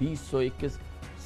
2021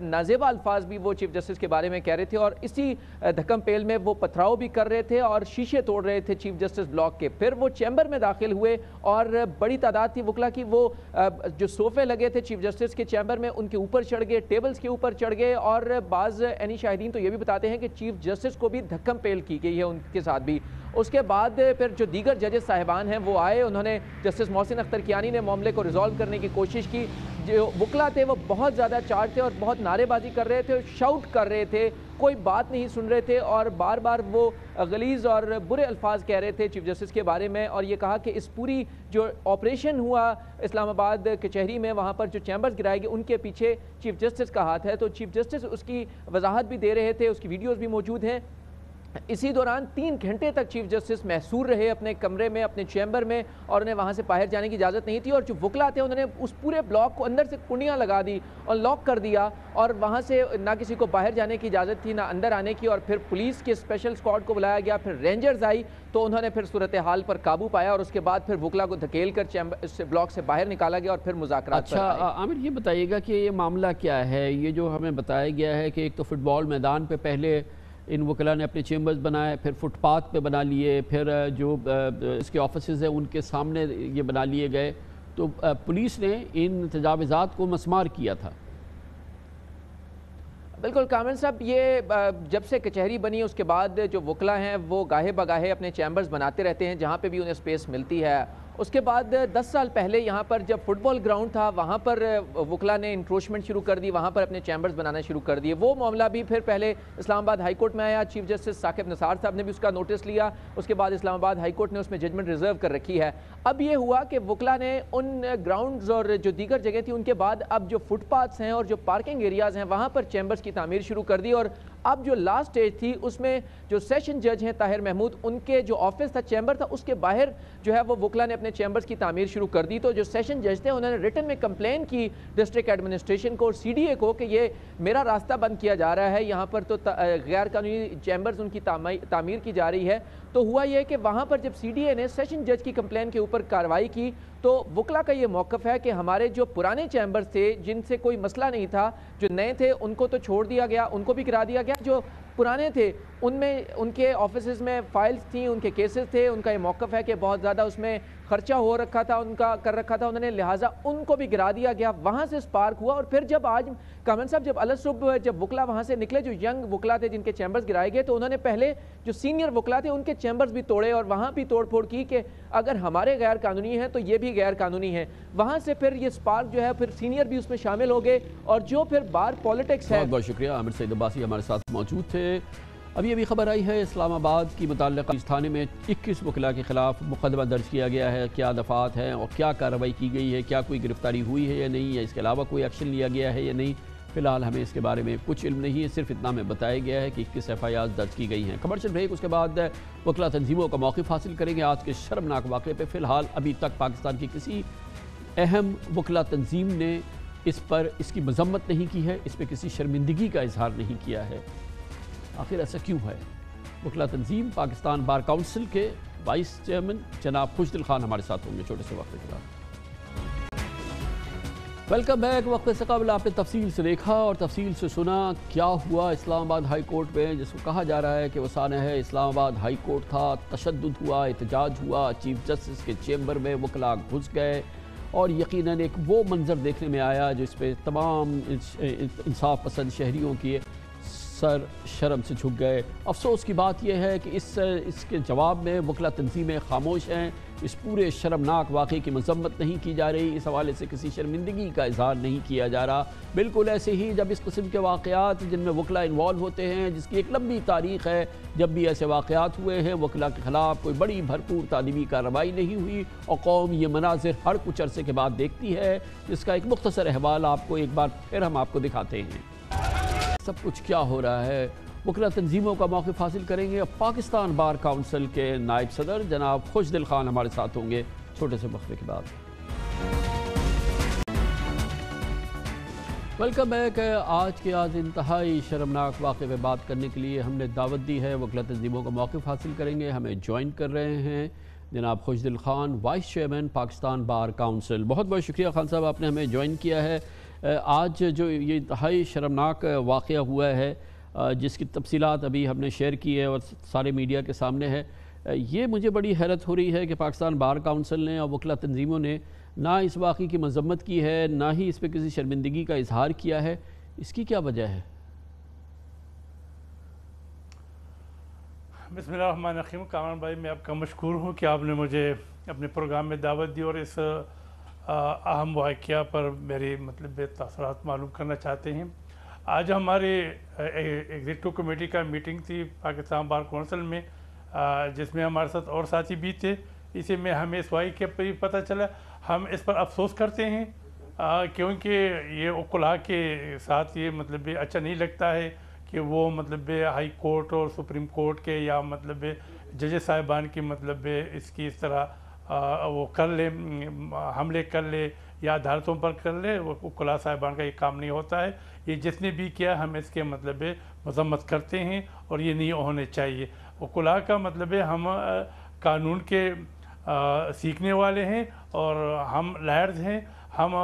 نازیبا الفاظ بھی وہ چیف جسٹس کے بارے میں کہہ رہے تھے، اور اسی دھکم پیل میں وہ پتھراؤ بھی کر رہے تھے اور شیشے توڑ رہے تھے چیف جسٹس بلاک کے۔ پھر وہ چیمبر میں داخل ہوئے اور بڑی تعداد تھی وکلا کی، وہ جو صوفے لگے تھے چیف جسٹس کے چیمبر میں ان کے اوپر چڑھ گئے، ٹیبلز کے اوپر چڑھ گئے، اور بعض عینی شاہدین تو یہ بھی بتاتے ہیں کہ چیف جسٹس کو بھی دھکم پیل کی گئی ہے ان کے ساتھ بھی۔ اس کے بعد پھر جو دیگر ججز صاحبان ہیں وہ آئے، انہوں نے جسٹس محسن اختر کیانی نے معاملے کو ریزالو کرنے کی کوشش کی۔ جو وکلا تھے وہ بہت زیادہ چارج تھے اور بہت نعرے بازی کر رہے تھے، شاؤٹ کر رہے تھے، کوئی بات نہیں سن رہے تھے، اور بار بار وہ غلیظ اور برے الفاظ کہہ رہے تھے چیف جسٹس کے بارے میں، اور یہ کہا کہ اس پوری جو آپریشن ہوا اسلام آباد کچہری میں، وہاں پر جو چیمبرز گرائے گئے ان کے پیچھے چیف جسٹس کا ہاتھ ہے۔ تو چیف جسٹس اس کی وضاحت بھی دے رہے تھے، اس کی ویڈیوز بھی موجود ہیں۔ اسی دوران 3 گھنٹے تک چیف جسٹس محصور رہے اپنے کمرے میں، اپنے چیمبر میں، اور انہیں وہاں سے باہر جانے کی اجازت نہیں تھی، اور جو وکلا تھے انہوں نے اس پورے بلاک کو اندر سے کنڈیاں لگا دی اور لاک کر دیا، اور وہاں سے نہ کسی کو باہر جانے کی اجازت تھی نہ اندر آنے کی، اور پھر پولیس کے اسپیشل اسکواڈ کو بلایا گیا، پھر رینجرز آئی تو انہوں نے پھر صورتحال پر قابو پایا، اور اس کے بعد پھر وکلا کو دھکیل کر چیمبر بلاک سے باہر نکالا گیا اور پھر مذاکرات پر آئے۔ اچھا عامر، یہ بتائیے گا کہ یہ معاملہ کیا ہے؟ یہ جو ہمیں بتایا گیا ہے کہ ایک تو فٹ بال میدان پہ پہلے ان وکلا نے اپنے چیمبرز بنائے، پھر فٹ پاتھ پہ بنا لیے، پھر جو اس کے آفیسز ہیں ان کے سامنے یہ بنا لیے گئے، تو پولیس نے ان تجاوزات کو مسمار کیا تھا۔ بالکل کامل صاحب، یہ جب سے کچہری بنی اس کے بعد جو وکلا ہیں وہ گاہے بگاہے اپنے چیمبرز بناتے رہتے ہیں جہاں پہ بھی انہیں سپیس ملتی ہے۔ اس کے بعد 10 سال پہلے یہاں پر جب فٹ بال گراؤنڈ تھا وہاں پر وکلا نے انکروچمنٹ شروع کر دی، وہاں پر اپنے چیمبرز بنانا شروع کر دیے۔ وہ معاملہ بھی پھر پہلے اسلام آباد ہائی کورٹ میں آیا، چیف جسٹس ثاقب نثار صاحب نے بھی اس کا نوٹس لیا، اس کے بعد اسلام آباد ہائی کورٹ نے اس میں ججمنٹ ریزرو کر رکھی ہے۔ اب یہ ہوا کہ وکلا نے ان گراؤنڈز اور جو دیگر جگہ تھی ان کے بعد اب جو فٹ پاتھس ہیں اور جو پارکنگ ایریاز ہیں وہاں پر چیمبرز کی تعمیر شروع کر دی، اور اب جو لاسٹ سٹیج تھی اس میں جو سیشن جج ہیں طاہر محمود، ان کے جو آفس تھا، چیمبر تھا، اس کے باہر جو ہے وہ وکلا نے اپنے چیمبرز کی تعمیر شروع کر دی۔ تو جو سیشن جج تھے انہوں نے ریٹن میں کمپلین کی ڈسٹرکٹ ایڈمنسٹریشن کو اور سی ڈی اے کو کہ یہ میرا راستہ بند کیا جا رہا ہے، یہاں پر تو غیر قانونی چیمبرز ان کی تعمیر کی جا رہی ہے۔ تو ہوا یہ کہ وہاں پر جب سی ڈی اے نے سیشن جج کی کمپلین کے اوپر کارروائی کی تو وکلا کا یہ موقف ہے کہ ہمارے جو پرانے چیمبرز تھے جن سے کوئی مسئلہ نہیں تھا، جو نئے تھے ان کو تو چھوڑ دیا گیا، ان کو بھی کرا دیا گیا، جو پرانے تھے ان میں ان کے آفیسز میں فائلز تھیں، ان کے کیسز تھے، ان کا یہ موقف ہے کہ بہت زیادہ اس میں خرچہ ہو رکھا تھا، ان کا کر رکھا تھا انہوں نے، لہٰذا ان کو بھی گرا دیا گیا۔ وہاں سے سپارک ہوا، اور پھر جب آج کامن صاحب جب الصبح جب وکلا وہاں سے نکلے، جو ینگ وکلا تھے جن کے چیمبرز گرائے گئے، تو انہوں نے پہلے جو سینئر وکلا تھے ان کے چیمبرز بھی توڑے اور وہاں بھی توڑ پھوڑ کی کہ اگر ہمارے غیر قانونی ہیں تو یہ بھی غیر قانونی ہیں۔ وہاں سے پھر یہ سپارک جو ہے پھر سینئر بھی اس میں شامل ہو گئے، اور جو پھر بار پالیٹکس ہے۔ بہت بہت شکریہ، عامر سعید عباسی ہمارے ساتھ موجود تھے۔ ابھی خبر آئی ہے اسلام آباد کی متعلقہ اس تھانے میں 21 وکلا کے خلاف مقدمہ درج کیا گیا ہے۔ کیا دفعات ہیں اور کیا کارروائی کی گئی ہے، کیا کوئی گرفتاری ہوئی ہے یا نہیں، یا اس کے علاوہ کوئی ایکشن لیا گیا ہے یا نہیں، فی الحال ہمیں اس کے بارے میں کچھ علم نہیں ہے، صرف اتنا میں بتایا گیا ہے کہ 21 FIR درج کی گئی ہیں۔ کمرشل بریک، اس کے بعد وکلا تنظیموں کا موقف حاصل کریں گے آج کے شرمناک واقعے پہ۔ فی الحال ابھی تک پاکستان کی کسی اہم وکلا تنظیم نے اس کی مذمت نہیں کی ہے، اس پہ کسی شرمندگی کا اظہار نہیں کیا ہے۔ آخر ایسا کیوں ہے؟ وکلا تنظیم پاکستان بار کونسل کے وائس چیئرمین جناب خوشدل خان ہمارے ساتھ ہوں گے چھوٹے سے وقفے کے بعد۔ Welcome back. وقفے سے قبل آپ نے تفصیل سے دیکھا اور تفصیل سے سنا کیا ہوا اسلام آباد ہائی کورٹ میں، جس کو کہا جا رہا ہے کہ وہ سانحہ ہے اسلام آباد ہائی کورٹ تھا، تشدد ہوا، احتجاج ہوا، چیف جسٹس کے چیمبر میں وکلا گھس گئے، اور یقیناً ایک وہ منظر دیکھنے میں آیا جس پہ تمام انصاف پسند شہریوں کی سر شرم سے جھک گئے۔ افسوس کی بات یہ ہے کہ اس کے جواب میں وکلا تنظیمیں خاموش ہیں، اس پورے شرمناک واقعے کی مذمت نہیں کی جا رہی، اس حوالے سے کسی شرمندگی کا اظہار نہیں کیا جا رہا۔ بالکل ایسے ہی جب اس قسم کے واقعات جن میں وکلا انوالو ہوتے ہیں، جس کی ایک لمبی تاریخ ہے، جب بھی ایسے واقعات ہوئے ہیں وکلا کے خلاف کوئی بڑی بھرپور تعلیمی کارروائی نہیں ہوئی، اور قوم یہ مناظر ہر کچھ عرصے کے بعد دیکھتی ہے، جس کا ایک مختصر احوال آپ کو ایک بار پھر ہم آپ کو دکھاتے ہیں۔ سب کچھ کیا ہو رہا ہے، وکلا تنظیموں کا موقف حاصل کریں گے۔ اب پاکستان بار کونسل کے نائب صدر جناب خوشدل خان ہمارے ساتھ ہوں گے چھوٹے سے وقفے کے بعد۔ Welcome back. آج انتہائی شرمناک واقعے پہ بات کرنے کے لیے ہم نے دعوت دی ہے، وکلا تنظیموں کا موقف حاصل کریں گے۔ ہمیں جوائن کر رہے ہیں جناب خوشدل Khan, vice chairman Pakistan bar council. بہت بہت شکریہ خان صاحب، آپ نے ہمیں جوائن کیا ہے۔ آج جو یہ انتہائی شرمناک واقعہ ہوا ہے جس کی تفصیلات ابھی ہم نے شیئر کی ہے اور سارے میڈیا کے سامنے ہے، یہ مجھے بڑی حیرت ہو رہی ہے کہ پاکستان بار کونسل نے اور وکلا تنظیموں نے نہ اس واقعے کی مذمت کی ہے، نہ ہی اس پہ کسی شرمندگی کا اظہار کیا ہے۔ اس کی کیا وجہ ہے؟ بسم اللہ الرحمن الرحیم۔ کامران بھائی، میں آپ کا مشکور ہوں کہ آپ نے مجھے اپنے پروگرام میں دعوت دی اور اس اہم واقعہ پر میری تاثرات معلوم کرنا چاہتے ہیں۔ آج ہماری ایگزیکٹو کمیٹی کا میٹنگ تھی پاکستان بار کونسل میں، جس میں ہمارے ساتھ اور ساتھی بھی تھے۔ اسی میں ہمیں اس واقعے پر پتہ چلا، ہم اس پر افسوس کرتے ہیں کیونکہ یہ وکلاء کے ساتھ یہ اچھا نہیں لگتا ہے کہ وہ ہائی کورٹ اور سپریم کورٹ کے یا ججز صاحبان کی اس کی اس طرح وہ کر لے، حملے کر لے یا عدالتوں پر کر لے۔ وکلاء صاحبان کا یہ کام نہیں ہوتا ہے۔ یہ جس نے بھی کیا ہم اس کے مذمت کرتے ہیں اور یہ نہیں ہونے چاہیے۔ وکلاء کا ہم قانون کے سیکھنے والے ہیں اور ہم لائرز ہیں۔ ہم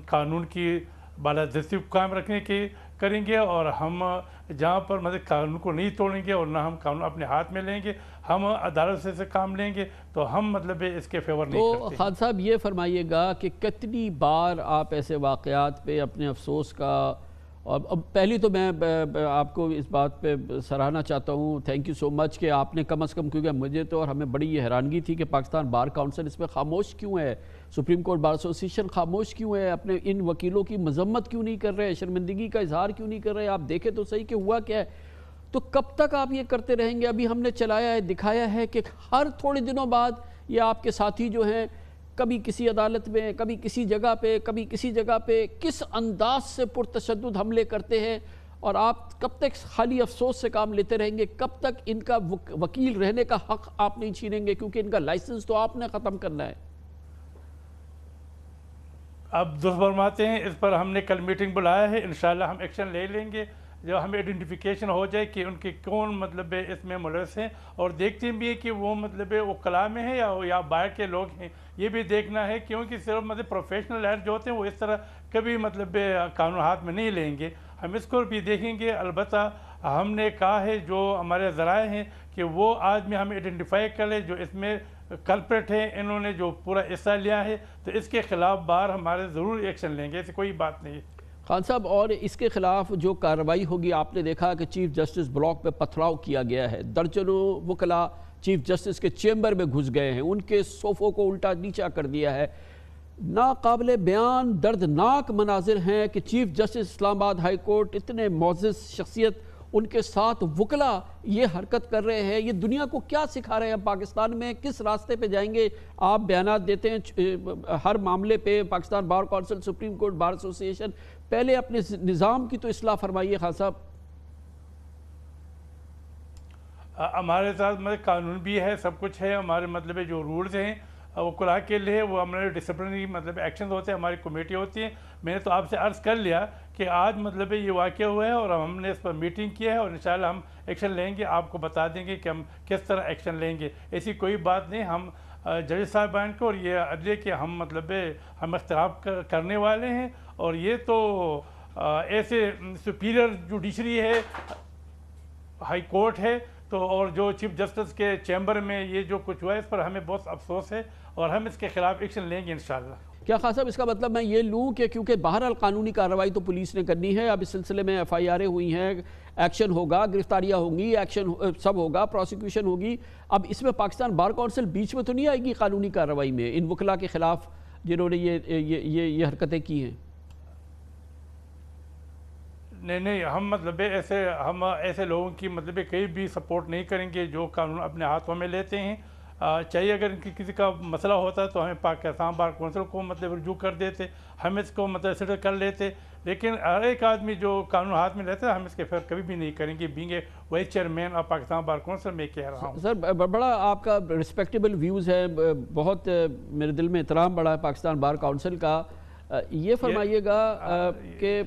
قانون کی بالادستی کو قائم رکھنے کے کریں گے اور ہم جہاں پر قانون کو نہیں توڑیں گے اور نہ ہم قانون اپنے ہاتھ میں لیں گے، ہم عدالت سے کام لیں گے تو ہم اس کے فیور نہیں کرتے۔ تو خان صاحب یہ فرمائیے گا کہ کتنی بار آپ ایسے واقعات پہ اپنے افسوس کا، اور پہلی تو میں آپ کو اس بات پہ سراہنا چاہتا ہوں، تھینک یو سو مچ کہ آپ نے کم از کم، کیونکہ مجھے تو اور ہمیں بڑی یہ حیرانگی تھی کہ پاکستان بار کونسل اس میں خاموش کیوں ہے، سپریم کورٹ بار ایسوسی ایشن خاموش کیوں ہے، اپنے ان وکیلوں کی مذمت کیوں نہیں کر رہے، شرمندگی کا اظہار کیوں نہیں کر رہے۔ آپ دیکھیں تو صحیح کہ ہوا کیا ہے۔ تو کب تک آپ یہ کرتے رہیں گے؟ ابھی ہم نے چلایا ہے، دکھایا ہے کہ ہر تھوڑے دنوں بعد یہ آپ کے ساتھی جو ہیں کبھی کسی عدالت میں، کبھی کسی جگہ پہ، کبھی کسی جگہ پہ کس انداز سے پرتشدد حملے کرتے ہیں، اور آپ کب تک خالی افسوس سے کام لیتے رہیں گے؟ کب تک ان کا وکیل رہنے کا حق آپ نہیں چھینیں گے؟ کیونکہ ان کا لائسنس تو آپ نے ختم کرنا ہے۔ آپ درست فرماتے ہیں، اس پر ہم نے کل میٹنگ بلایا ہے، انشاءاللہ ہم ایکشن لے لیں گے جب ہمیں آئیڈینٹیفیکیشن ہو جائے کہ ان کے کون اس میں ملوث ہیں، اور دیکھتے بھی ہیں کہ وہ وکلاء میں ہیں یا باہر کے لوگ ہیں۔ یہ بھی دیکھنا ہے کیونکہ صرف پروفیشنل لائر جو ہوتے ہیں وہ اس طرح کبھی قانون ہاتھ میں نہیں لیں گے۔ ہم اس کو بھی دیکھیں گے۔ البتہ ہم نے کہا ہے جو ہمارے ذرائع ہیں کہ وہ آدمی ہمیں آئیڈینٹیفائی کر لے جو اس میں کلپریٹ ہیں، انہوں نے جو پورا حصہ لیا ہے، تو اس کے خلاف بار ہمارے ضرور ایکشن لیں گے، ایسی کوئی بات نہیں۔ خان صاحب، اور اس کے خلاف جو کارروائی ہوگی، آپ نے دیکھا کہ چیف جسٹس بلاک پہ پتھراؤ کیا گیا ہے، درجنوں وکلاء چیف جسٹس کے چیمبر میں گھس گئے ہیں، ان کے صوفوں کو الٹا نیچا کر دیا ہے۔ ناقابل بیان دردناک مناظر ہیں کہ چیف جسٹس اسلام آباد ہائی کورٹ، اتنے معزز شخصیت، ان کے ساتھ وکلاء یہ حرکت کر رہے ہیں۔ یہ دنیا کو کیا سکھا رہے ہیں؟ پاکستان میں کس راستے پہ جائیں گے؟ آپ بیانات دیتے ہیں ہر معاملے پہ، Pakistan bar council, supreme court bar ایسوسی ایشن، پہلے اپنے نظام کی تو اصلاح فرمائیے خان صاحب۔ ہمارے ساتھ قانون بھی ہے، سب کچھ ہے، ہمارے جو رولز ہیں وکلاء کے لیے، وہ ہمارے ڈسپلنری ایکشنز ہوتے ہیں، ہماری کمیٹی ہوتی ہے۔ میں نے تو آپ سے عرض کر لیا کہ آج یہ واقعہ ہوا ہے اور ہم نے اس پر میٹنگ کیا ہے اور انشاءاللہ ہم ایکشن لیں گے، آپ کو بتا دیں گے کہ ہم کس طرح ایکشن لیں گے۔ ایسی کوئی بات نہیں، ہم جج صاحبان کو اور یہ عدلیہ کے ہم ہم اختلاف کرنے والے ہیں، اور یہ تو ایسے سپیریئر جوڈیشری ہے، ہائی کورٹ ہے، تو اور جو چیف جسٹس کے چیمبر میں یہ جو کچھ ہوا ہے اس پر ہمیں بہت افسوس ہے اور ہم اس کے خلاف ایکشن لیں گے انشاءاللہ۔ کیا خان صاحب اس کا مطلب میں یہ لوں کہ کیونکہ بہرحال قانونی کارروائی تو پولیس نے کرنی ہے، اب اس سلسلے میں ایف آئی آریں ہوئی ہیں، ایکشن ہوگا، گرفتاریاں ہوں گی، ایکشن سب ہوگا، پروسیکیوشن ہوگی، اب اس میں پاکستان بار کونسل بیچ میں تو نہیں آئے گی قانونی کارروائی میں ان وکلاء کے خلاف جنہوں نے یہ حرکتیں کی ہیں؟ نہیں، ہم ہم ایسے لوگوں کی کہیں بھی سپورٹ نہیں کریں گے جو قانون اپنے ہاتھوں میں لیتے ہیں۔ چاہیے اگر ان کی کسی کا مسئلہ ہوتا تو ہمیں پاکستان بار کونسل کو رجوع کر دیتے، ہم اس کو سیٹل کر لیتے، لیکن ہر ایک آدمی جو قانون ہاتھ میں لیتا ہے ہم اس کے فیور کبھی بھی نہیں کریں گے۔ Being a vice chairman of Pakistan bar council میں کہہ رہا ہوں۔ سر بڑا آپ کا رسپیکٹیبل ویوز ہے، بہت میرے دل میں احترام بڑا ہے پاکستان بار کونسل کا۔ یہ فرمائیے گا کہ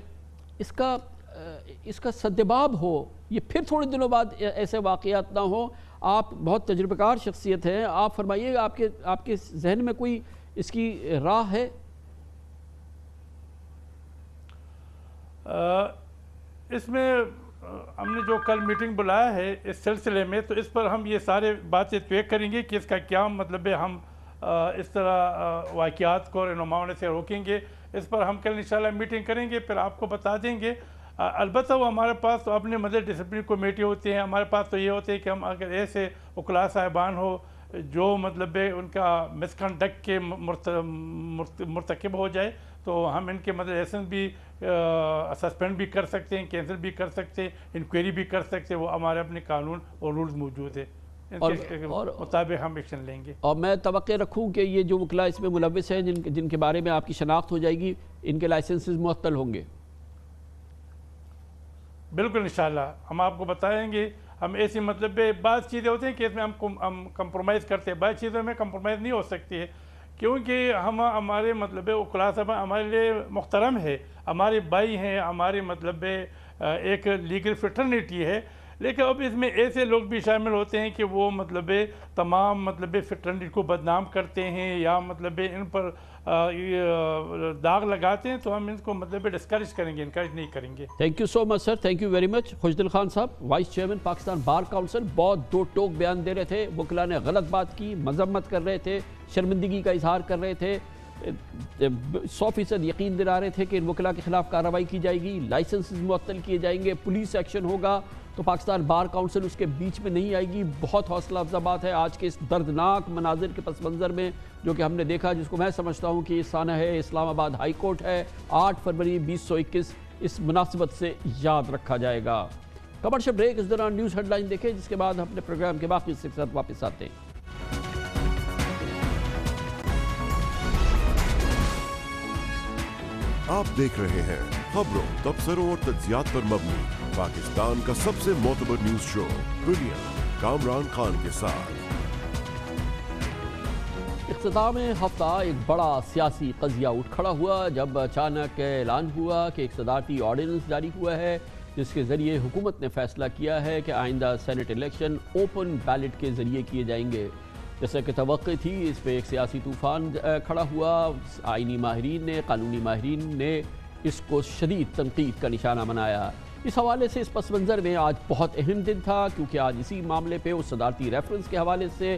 اس کا سدباب ہو، یہ پھر تھوڑے دنوں بعد ایسے واقعات نہ ہوں۔ آپ بہت تجربہ کار شخصیت ہیں، آپ فرمائیے گا آپ کے ذہن میں کوئی اس کی راہ ہے؟ اس میں ہم نے جو کل میٹنگ بلایا ہے اس سلسلے میں، تو اس پر ہم یہ سارے باتیں طے کریں گے کہ اس کا کیا مطلب ہے، ہم اس طرح واقعات کو رونما ہونے سے روکیں گے۔ اس پر ہم کل انشاءاللہ میٹنگ کریں گے، پھر آپ کو بتا دیں گے۔ البتہ وہ ہمارے پاس تو اپنے مطلب ڈسپلن کمیٹی ہوتی ہیں، ہمارے پاس تو یہ ہوتے ہیں کہ ہم اگر ایسے وکلاء صاحبان ہو جو مطلب ان کا مس کنڈکٹ کے مرتکب ہو جائے تو ہم ان کے مطلب لائسنس بھی سسپینڈ بھی کر سکتے ہیں، کینسل بھی کر سکتے ہیں، انکوائری بھی کر سکتے ہیں۔ وہ ہمارے اپنے قانون اور رولز موجود ہیں، ان کے مطابق ہم ایکشن لیں گے۔ اور میں توقع رکھوں کہ یہ جو وکلاء اس میں ملوث ہیں، جن کے بارے میں آپ کی شناخت ہو جائے گی، ان کے لائسنسز معطل ہوں گے؟ بالکل انشاءاللہ ہم آپ کو بتائیں گے۔ ہم ایسی مطلب بعض چیزیں ہوتی ہیں کہ اس میں ہم کمپرومائز کرتے ہیں، بعض چیزوں میں کمپرومائز نہیں ہو سکتی ہے، کیونکہ ہمارے مطلب وکلاء صاحب ہمارے لیے محترم ہے، ہمارے بھائی ہیں، ہمارے مطلب ایک لیگل فریٹرنیٹی ہے۔ لیکن اب اس میں ایسے لوگ بھی شامل ہوتے ہیں کہ وہ مطلب تمام مطلب فریٹرنیٹی کو بدنام کرتے ہیں یا مطلب ان پر داغ لگاتے ہیں، تو ہم ان کو مطلب ڈسکریج کریں گے، انکریج نہیں کریں گے۔ Thank you so much sir, thank you very much. خوشدل خان صاحب، وائس چیئرمین پاکستان بار کاؤنسل، بہت دو ٹوک بیان دے رہے تھے، وکلاء نے غلط بات کی، مذمت کر رہے تھے، شرمندگی کا اظہار کر رہے تھے، 100% یقین دلا رہے تھے کہ ان وکلاء کے خلاف کارروائی کی جائے گی، لائسنسز معطل کیے جائیں گے، پولیس ایکشن ہوگا۔ تو پاکستان بار کاؤنسل اس کے بیچ میں نہیں آئے گی۔ بہت حوصلہ افزا بات ہے آج کے اس دردناک مناظر کے پس منظر میں جو کہ ہم نے دیکھا، جس کو میں سمجھتا ہوں کہ یہ سانحہ ہے اسلام آباد ہائی کورٹ ہے، 8 فروری 2021 اس مناسبت سے یاد رکھا جائے گا۔ کمرشل بریک، اس دوران نیوز ہیڈ لائن دیکھیں، جس کے بعد اپنے پروگرام کے باقی حصے کے ساتھ واپس آتے ہیں۔ آپ دیکھ رہے ہیں خبروں، تبصروں اور تجزیات پر مبنی پاکستان کا سب سے معتبر نیوز شو دنیا، کامران خان کے ساتھ۔ اختتام ہفتہ ایک بڑا سیاسی قضیہ اٹھ کھڑا ہوا جب اچانک اعلان ہوا کہ ایک صدارتی آرڈیننس جاری ہوا ہے جس کے ذریعے حکومت نے فیصلہ کیا ہے کہ آئندہ سینٹ الیکشن اوپن بیلٹ کے ذریعے کیے جائیں گے۔ جیسا کہ توقع تھی، اس پہ ایک سیاسی طوفان کھڑا ہوا۔ آئینی ماہرین نے، قانونی ماہرین نے اس کو شدید تنقید کا نشانہ بنایا۔ اس حوالے سے اس پس منظر میں آج بہت اہم دن تھا، کیونکہ آج اسی معاملے پہ اس صدارتی ریفرنس کے حوالے سے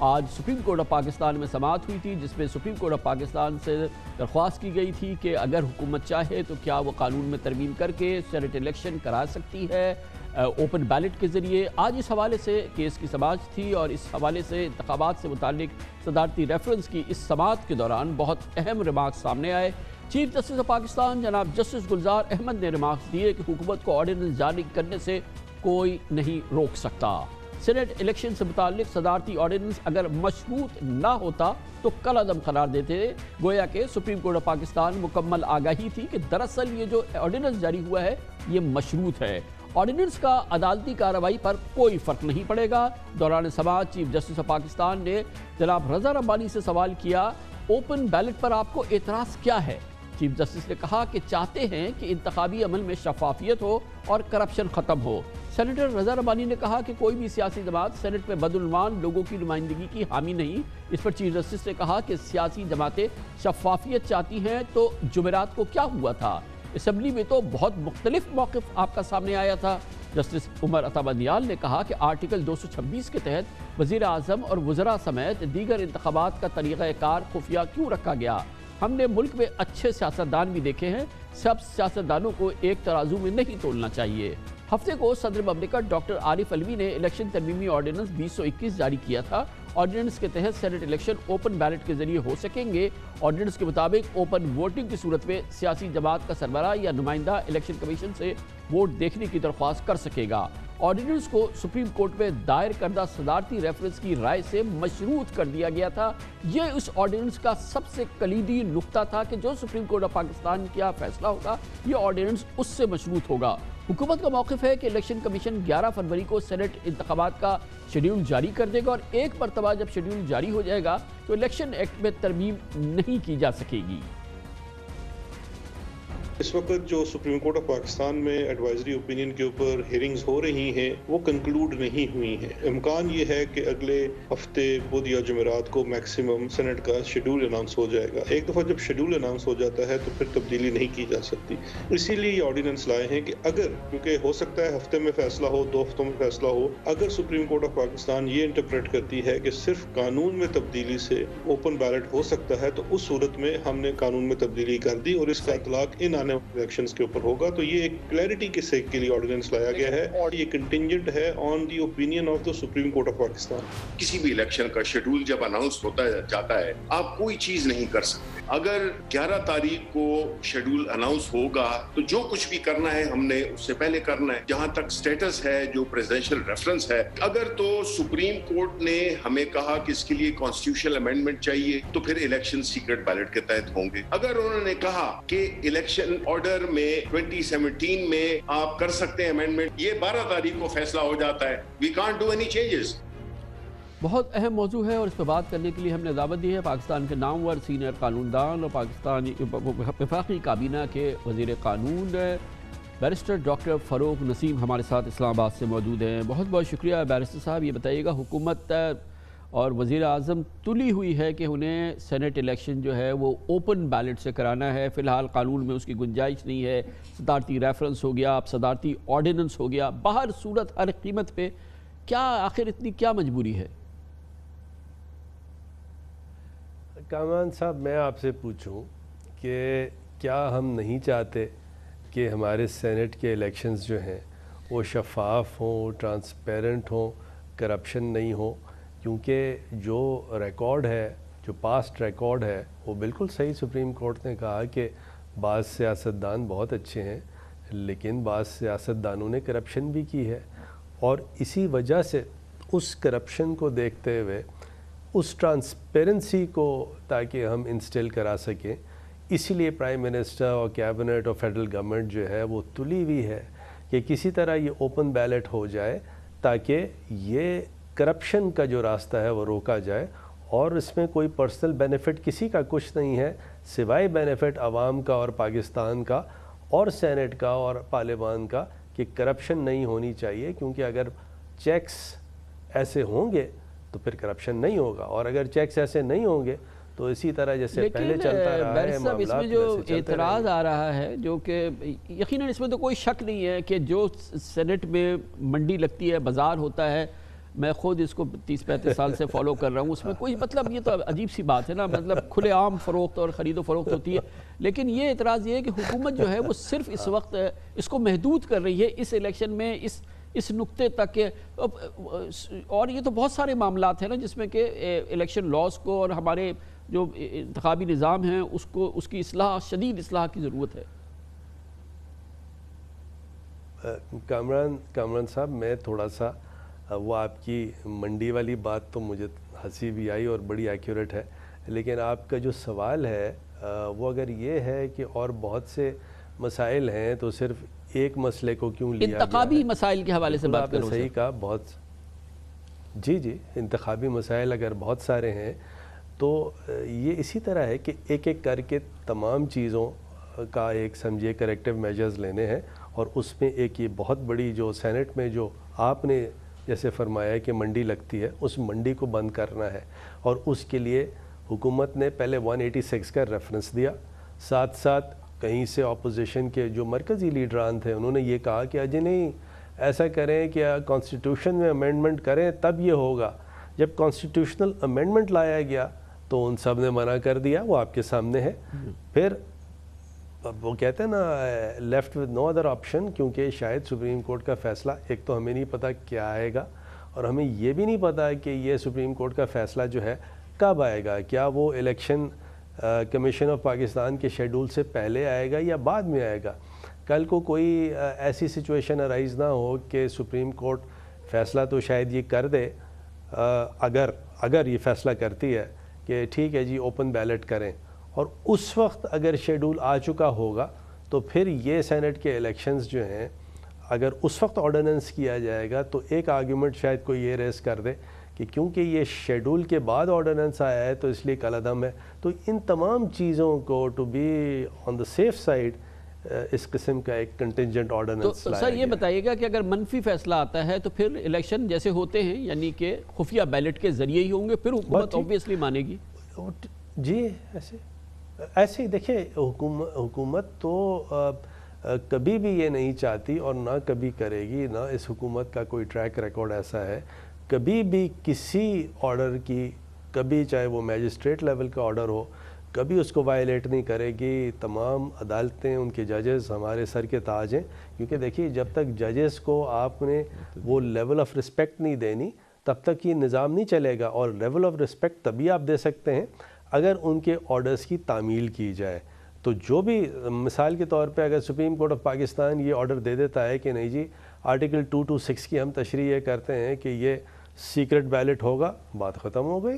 آج سپریم کورٹ آف پاکستان میں سماعت ہوئی تھی، جس میں سپریم کورٹ آف پاکستان سے درخواست کی گئی تھی کہ اگر حکومت چاہے تو کیا وہ قانون میں ترمیم کر کے سینٹ الیکشن کرا سکتی ہے اوپن بیلٹ کے ذریعے۔ آج اس حوالے سے کیس کی سماعت تھی اور اس حوالے سے انتخابات سے متعلق صدارتی ریفرنس کی اس سماعت کے دوران بہت اہم ریمارکس سامنے آئے۔ چیف جسٹس آف پاکستان جناب جسٹس گلزار احمد نے ریمارکس دیے کہ حکومت کو آرڈیننس جاری کرنے سے کوئی نہیں روک سکتا۔ سینٹ الیکشن سے متعلق صدارتی آرڈیننس اگر مشروط نہ ہوتا تو کل عدم قرار دیتے، گویا کہ سپریم کورٹ آف پاکستان مکمل آگاہی تھی کہ دراصل یہ جو آرڈیننس جاری ہوا ہے یہ مشروط ہے۔ آرڈیننس کا عدالتی کارروائی پر کوئی فرق نہیں پڑے گا۔ دوران سماعت چیف جسٹس آف پاکستان نے جناب رضا ربانی سے سوال کیا، اوپن بیلٹ پر آپ کو اعتراض کیا ہے؟ چیف جسٹس نے کہا کہ چاہتے ہیں کہ انتخابی عمل میں شفافیت ہو اور کرپشن ختم ہو۔ سینیٹر رضا ربانی نے کہا کہ کوئی بھی سیاسی جماعت سینٹ میں بدعنوان لوگوں کی نمائندگی کی حامی نہیں۔ اس پر چیف جسٹس نے کہا کہ سیاسی جماعتیں شفافیت چاہتی ہیں تو جمعرات کو کیا ہوا تھا؟ اسمبلی میں تو بہت مختلف موقف آپ کا سامنے آیا تھا۔ جسٹس عمر عطا بندیال نے کہا کہ آرٹیکل 226 کے تحت وزیر اعظم اور وزراء سمیت دیگر انتخابات کا طریقہ کار خفیہ کیوں رکھا گیا؟ ہم نے ملک میں اچھے سیاستدان بھی دیکھے ہیں، سب سیاستدانوں کو ایک ترازو میں نہیں تولنا چاہیے۔ ہفتے کو صدر مملکت ڈاکٹر عارف علوی نے الیکشن ترمیمی آرڈیننس 2021 جاری کیا تھا۔ آرڈیننس کے تحت سینٹ الیکشن اوپن بیلٹ کے ذریعے ہو سکیں گے۔ آرڈیننس کے مطابق اوپن ووٹنگ کی صورت میں سیاسی جماعت کا سربراہ یا نمائندہ الیکشن کمیشن سے ووٹ دیکھنے کی درخواست کر سکے گا۔ آرڈیننس کو سپریم کورٹ میں دائر کردہ صدارتی ریفرنس کی رائے سے مشروط کر دیا گیا تھا۔ یہ اس آرڈیننس کا سب سے کلیدی نقطہ تھا کہ جو سپریم کورٹ آف پاکستان کیا فیصلہ ہوگا یہ آرڈیننس اس سے مشروط ہوگا۔ حکومت کا موقف ہے کہ الیکشن کمیشن 11 فروری کو سینٹ انتخابات کا شیڈیول جاری کر دے گا اور ایک مرتبہ جب شیڈیول جاری ہو جائے گا تو الیکشن ایکٹ میں ترمیم نہیں کی جا سکے گی۔ اس وقت جو سپریم کورٹ آف پاکستان میں ایڈوائزری اوپینین کے اوپر ہیئرنگز ہو رہی ہیں وہ کنکلوڈ نہیں ہوئی ہیں. امکان یہ ہے کہ اگلے ہفتے بدھ یا جمعرات کو میکسیمم سینٹ کا شیڈول اناؤنس ہو جائے گا. ایک دفعہ جب شیڈول اناؤنس ہو جاتا ہے تو پھر تبدیلی نہیں کی جا سکتی. اسی لیے یہ آرڈیننس لائے ہیں کہ اگر کیونکہ ہو سکتا ہے ہفتے میں فیصلہ ہو 2 ہفتوں میں فیصلہ ہو, اگر سپریم کورٹ آف پاکستان یہ انٹرپریٹ کرتی ہے کہ صرف قانون میں تبدیلی سے اوپن بیلٹ ہو سکتا ہے تو اس صورت میں ہم نے قانون میں تبدیلی کر دی اور اس کا اطلاق ان آنے والے الیکشنز کے اوپر ہوگا. تو یہ ایک کلیئرٹی کے سیک کے لیے آرڈیننس لایا گیا ہے اور یہ کنٹینجنٹ ہے on the opinion of the supreme court of Pakistan. کسی بھی الیکشن کا شیڈول جب اناؤنس ہوتا جاتا ہے آپ کوئی چیز نہیں کر سکتے. اگر 11 تاریخ کو شیڈول اناؤنس ہوگا تو جو کچھ بھی کرنا ہے ہم نے اس سے پہلے کرنا ہے. جہاں تک سٹیٹس ہے جو پریزیڈنشل ریفرنس ہے, اگر تو سپریم کورٹ نے ہمیں کہا کہ اس کے لیے کانسٹیٹیوشنل امینڈمنٹ چاہیے تو پھر الیکشن سیکرٹ بیلٹ کے تحت ہوں گے. اگر انہوں نے کہا کہ الیکشن آرڈر میں 2017 میں آپ کر سکتے ہیں امینڈمنٹ, یہ 12 تاریخ کو فیصلہ ہو جاتا ہے. We can't do any changes. بہت اہم موضوع ہے اور اس پہ بات کرنے کے لیے ہم نے دعوت دی ہے پاکستان کے نامور سینئر قانون دان اور پاکستانی وفاقی کابینہ کے وزیر قانون بیرسٹر ڈاکٹر فروغ نسیم ہمارے ساتھ اسلام آباد سے موجود ہیں. بہت بہت شکریہ بیرسٹر صاحب. یہ بتائیے گا, حکومت اور وزیر اعظم تلی ہوئی ہے کہ انہیں سینٹ الیکشن جو ہے وہ اوپن بیلٹ سے کرانا ہے. فی الحال قانون میں اس کی گنجائش نہیں ہے. صدارتی ریفرنس ہو گیا, اب صدارتی آرڈیننس ہو گیا. باہر صورت ہر قیمت پہ کیا آخر اتنی کیا مجبوری ہے؟ کامران صاحب, میں آپ سے پوچھوں کہ کیا ہم نہیں چاہتے کہ ہمارے سینٹ کے الیکشنز جو ہیں وہ شفاف ہوں, ٹرانسپیرنٹ ہوں, کرپشن نہیں ہو؟ کیونکہ جو ریکارڈ ہے, جو پاسٹ ریکارڈ ہے وہ بالکل صحیح. سپریم کورٹ نے کہا کہ بعض سیاستدان بہت اچھے ہیں لیکن بعض سیاستدانوں نے کرپشن بھی کی ہے, اور اسی وجہ سے اس کرپشن کو دیکھتے ہوئے اس ٹرانسپیرنسی کو تاکہ ہم انسٹل کرا سکیں, اسی لیے پرائم منسٹر اور کیبنٹ اور فیڈرل گورنمنٹ جو ہے وہ تلی ہوئی ہے کہ کسی طرح یہ اوپن بیلٹ ہو جائے تاکہ یہ کرپشن کا جو راستہ ہے وہ روکا جائے. اور اس میں کوئی پرسنل بینیفٹ کسی کا کچھ نہیں ہے سوائے بینیفٹ عوام کا اور پاکستان کا اور سینٹ کا اور پارلیمان کا, کہ کرپشن نہیں ہونی چاہیے. کیونکہ اگر چیکس ایسے ہوں گے تو پھر کرپشن نہیں ہوگا, اور اگر چیکس ایسے نہیں ہوں گے تو اسی طرح جیسے پہلے چلتا رہا ہے معاملات. اس میں جو اعتراض آ رہا ہے, جو کہ یقیناً اس میں تو کوئی شک نہیں ہے کہ جو سینٹ میں منڈی لگتی ہے, بازار ہوتا ہے, میں خود اس کو 30-35 سال سے فالو کر رہا ہوں, اس میں کوئی مطلب یہ تو عجیب سی بات ہے نا, مطلب کھلے عام فروخت اور خرید و فروخت ہوتی ہے. لیکن یہ اعتراض یہ ہے کہ حکومت جو ہے وہ صرف اس وقت اس کو محدود کر رہی ہے اس الیکشن میں اس نقطے تک کہ, اور یہ تو بہت سارے معاملات ہیں نا جس میں کہ الیکشن لاز کو اور ہمارے جو انتخابی نظام ہیں اس کی اصلاح, شدید اصلاح کی ضرورت ہے. کامران صاحب, میں تھوڑا سا وہ آپ کی منڈی والی بات تو مجھے ہنسی بھی آئی اور بڑی ایکیوریٹ ہے, لیکن آپ کا جو سوال ہے وہ اگر یہ ہے کہ اور بہت سے مسائل ہیں تو صرف ایک مسئلے کو کیوں لیا گیا ہے. انتخابی مسائل کے حوالے سے بات کروں. صحیح کہا, بہت جی انتخابی مسائل اگر بہت سارے ہیں تو یہ اسی طرح ہے کہ ایک ایک کر کے تمام چیزوں کا ایک سمجھے کریکٹیو میجرز لینے ہیں, اور اس میں ایک یہ بہت بڑی جو سینٹ میں جو آپ نے جیسے فرمایا کہ منڈی لگتی ہے, اس منڈی کو بند کرنا ہے. اور اس کے لیے حکومت نے پہلے 186 کا ریفرنس دیا, ساتھ ساتھ کہیں سے اپوزیشن کے جو مرکزی لیڈران تھے انہوں نے یہ کہا کہ اجے نہیں ایسا کریں کہ کانسٹیٹیوشن میں امینڈمنٹ کریں تب یہ ہوگا. جب کانسٹیٹیوشنل امینڈمنٹ لایا گیا تو ان سب نے منع کر دیا, وہ آپ کے سامنے ہے. پھر وہ کہتے ہیں نا left with no other option, کیونکہ شاید سپریم کورٹ کا فیصلہ, ایک تو ہمیں نہیں پتہ کیا آئے گا, اور ہمیں یہ بھی نہیں پتہ کہ یہ سپریم کورٹ کا فیصلہ جو ہے کب آئے گا. کیا وہ الیکشن کمیشن آف پاکستان کے شیڈول سے پہلے آئے گا یا بعد میں آئے گا. کل کو کوئی ایسی سچویشن ارائز نہ ہو کہ سپریم کورٹ فیصلہ تو شاید یہ کر دے, اگر یہ فیصلہ کرتی ہے کہ ٹھیک ہے جی اوپن بیلٹ کریں, اور اس وقت اگر شیڈول آ چکا ہوگا تو پھر یہ سینٹ کے الیکشنز جو ہیں اگر اس وقت آرڈیننس کیا جائے گا تو ایک آرگیومنٹ شاید کوئی یہ ریز کر دے کہ کیونکہ یہ شیڈول کے بعد آرڈیننس آیا ہے تو اس لیے کالعدم ہے. تو ان تمام چیزوں کو to be on the safe side اس قسم کا ایک کنٹینجنٹ آرڈیننس لایا گیا۔ سر یہ بتائیے گا کہ اگر منفی فیصلہ آتا ہے تو پھر الیکشن جیسے ہوتے ہیں یعنی کہ خفیہ بیلٹ کے ذریعے ہی ہوں گے، پھر حکومت اوبویسلی مانے گی؟ جی ایسے ہی دیکھیں، حکومت تو کبھی بھی یہ نہیں چاہتی اور نہ کبھی کرے گی، نہ اس حکومت کا کوئی ٹریک ریکارڈ ایسا ہے کبھی بھی کسی آرڈر کی، کبھی چاہے وہ میجسٹریٹ لیول کا آرڈر ہو، کبھی اس کو وائلیٹ نہیں کرے گی۔ تمام عدالتیں، ان کے ججز ہمارے سر کے تاج ہیں، کیونکہ دیکھیے جب تک ججز کو آپ نے وہ لیول آف رسپیکٹ نہیں دینی تب تک یہ نظام نہیں چلے گا، اور لیول آف رسپیکٹ تبھی آپ دے سکتے ہیں اگر ان کے آرڈرز کی تعمیل کی جائے۔ تو جو بھی مثال کے طور پہ اگر سپریم کورٹ آف پاکستان یہ آرڈر دے دیتا ہے کہ نہیں جی آرٹیکل 226 کی ہم تشریح یہ کرتے ہیں کہ یہ سیکرٹ بیلٹ ہوگا، بات ختم ہو گئی۔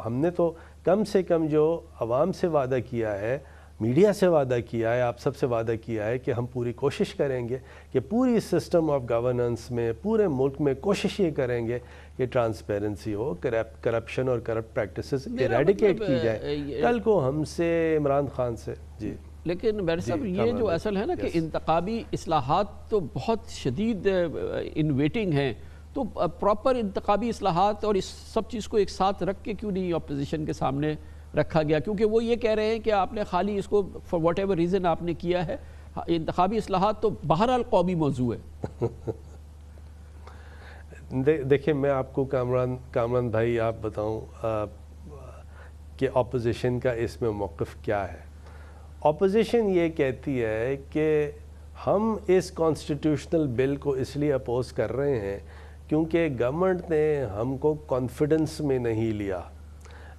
ہم نے تو کم سے کم جو عوام سے وعدہ کیا ہے، میڈیا سے وعدہ کیا ہے، آپ سب سے وعدہ کیا ہے کہ ہم پوری کوشش کریں گے کہ پوری سسٹم آف گورننس میں پورے ملک میں کوشش یہ کریں گے کہ ٹرانسپیرنسی ہو، کرپشن اور کرپٹ پریکٹسز ایریڈیکیٹ کی جائے۔ کل کو ہم سے عمران خان سے جی لیکن بیرسٹ صاحب یہ جو اصل ہے نا کہ انتخابی اصلاحات تو بہت شدید ان ویٹنگ ہیں، تو پراپر انتخابی اصلاحات اور اس سب چیز کو ایک ساتھ رکھ کے کیوں نہیں اپوزیشن کے سامنے رکھا گیا؟ کیونکہ وہ یہ کہہ رہے ہیں کہ آپ نے خالی اس کو فار واٹ ایور ریزن آپ نے کیا ہے، انتخابی اصلاحات تو بہرحال قومی موضوع ہے۔ دیکھیں میں آپ کو کامران بھائی آپ بتاؤں کہ اپوزیشن کا اس میں موقف کیا ہے۔ اپوزیشن یہ کہتی ہے کہ ہم اس کانسٹیٹیوشنل بل کو اس لیے اپوز کر رہے ہیں کیونکہ گورنمنٹ نے ہم کو کانفیڈنس میں نہیں لیا۔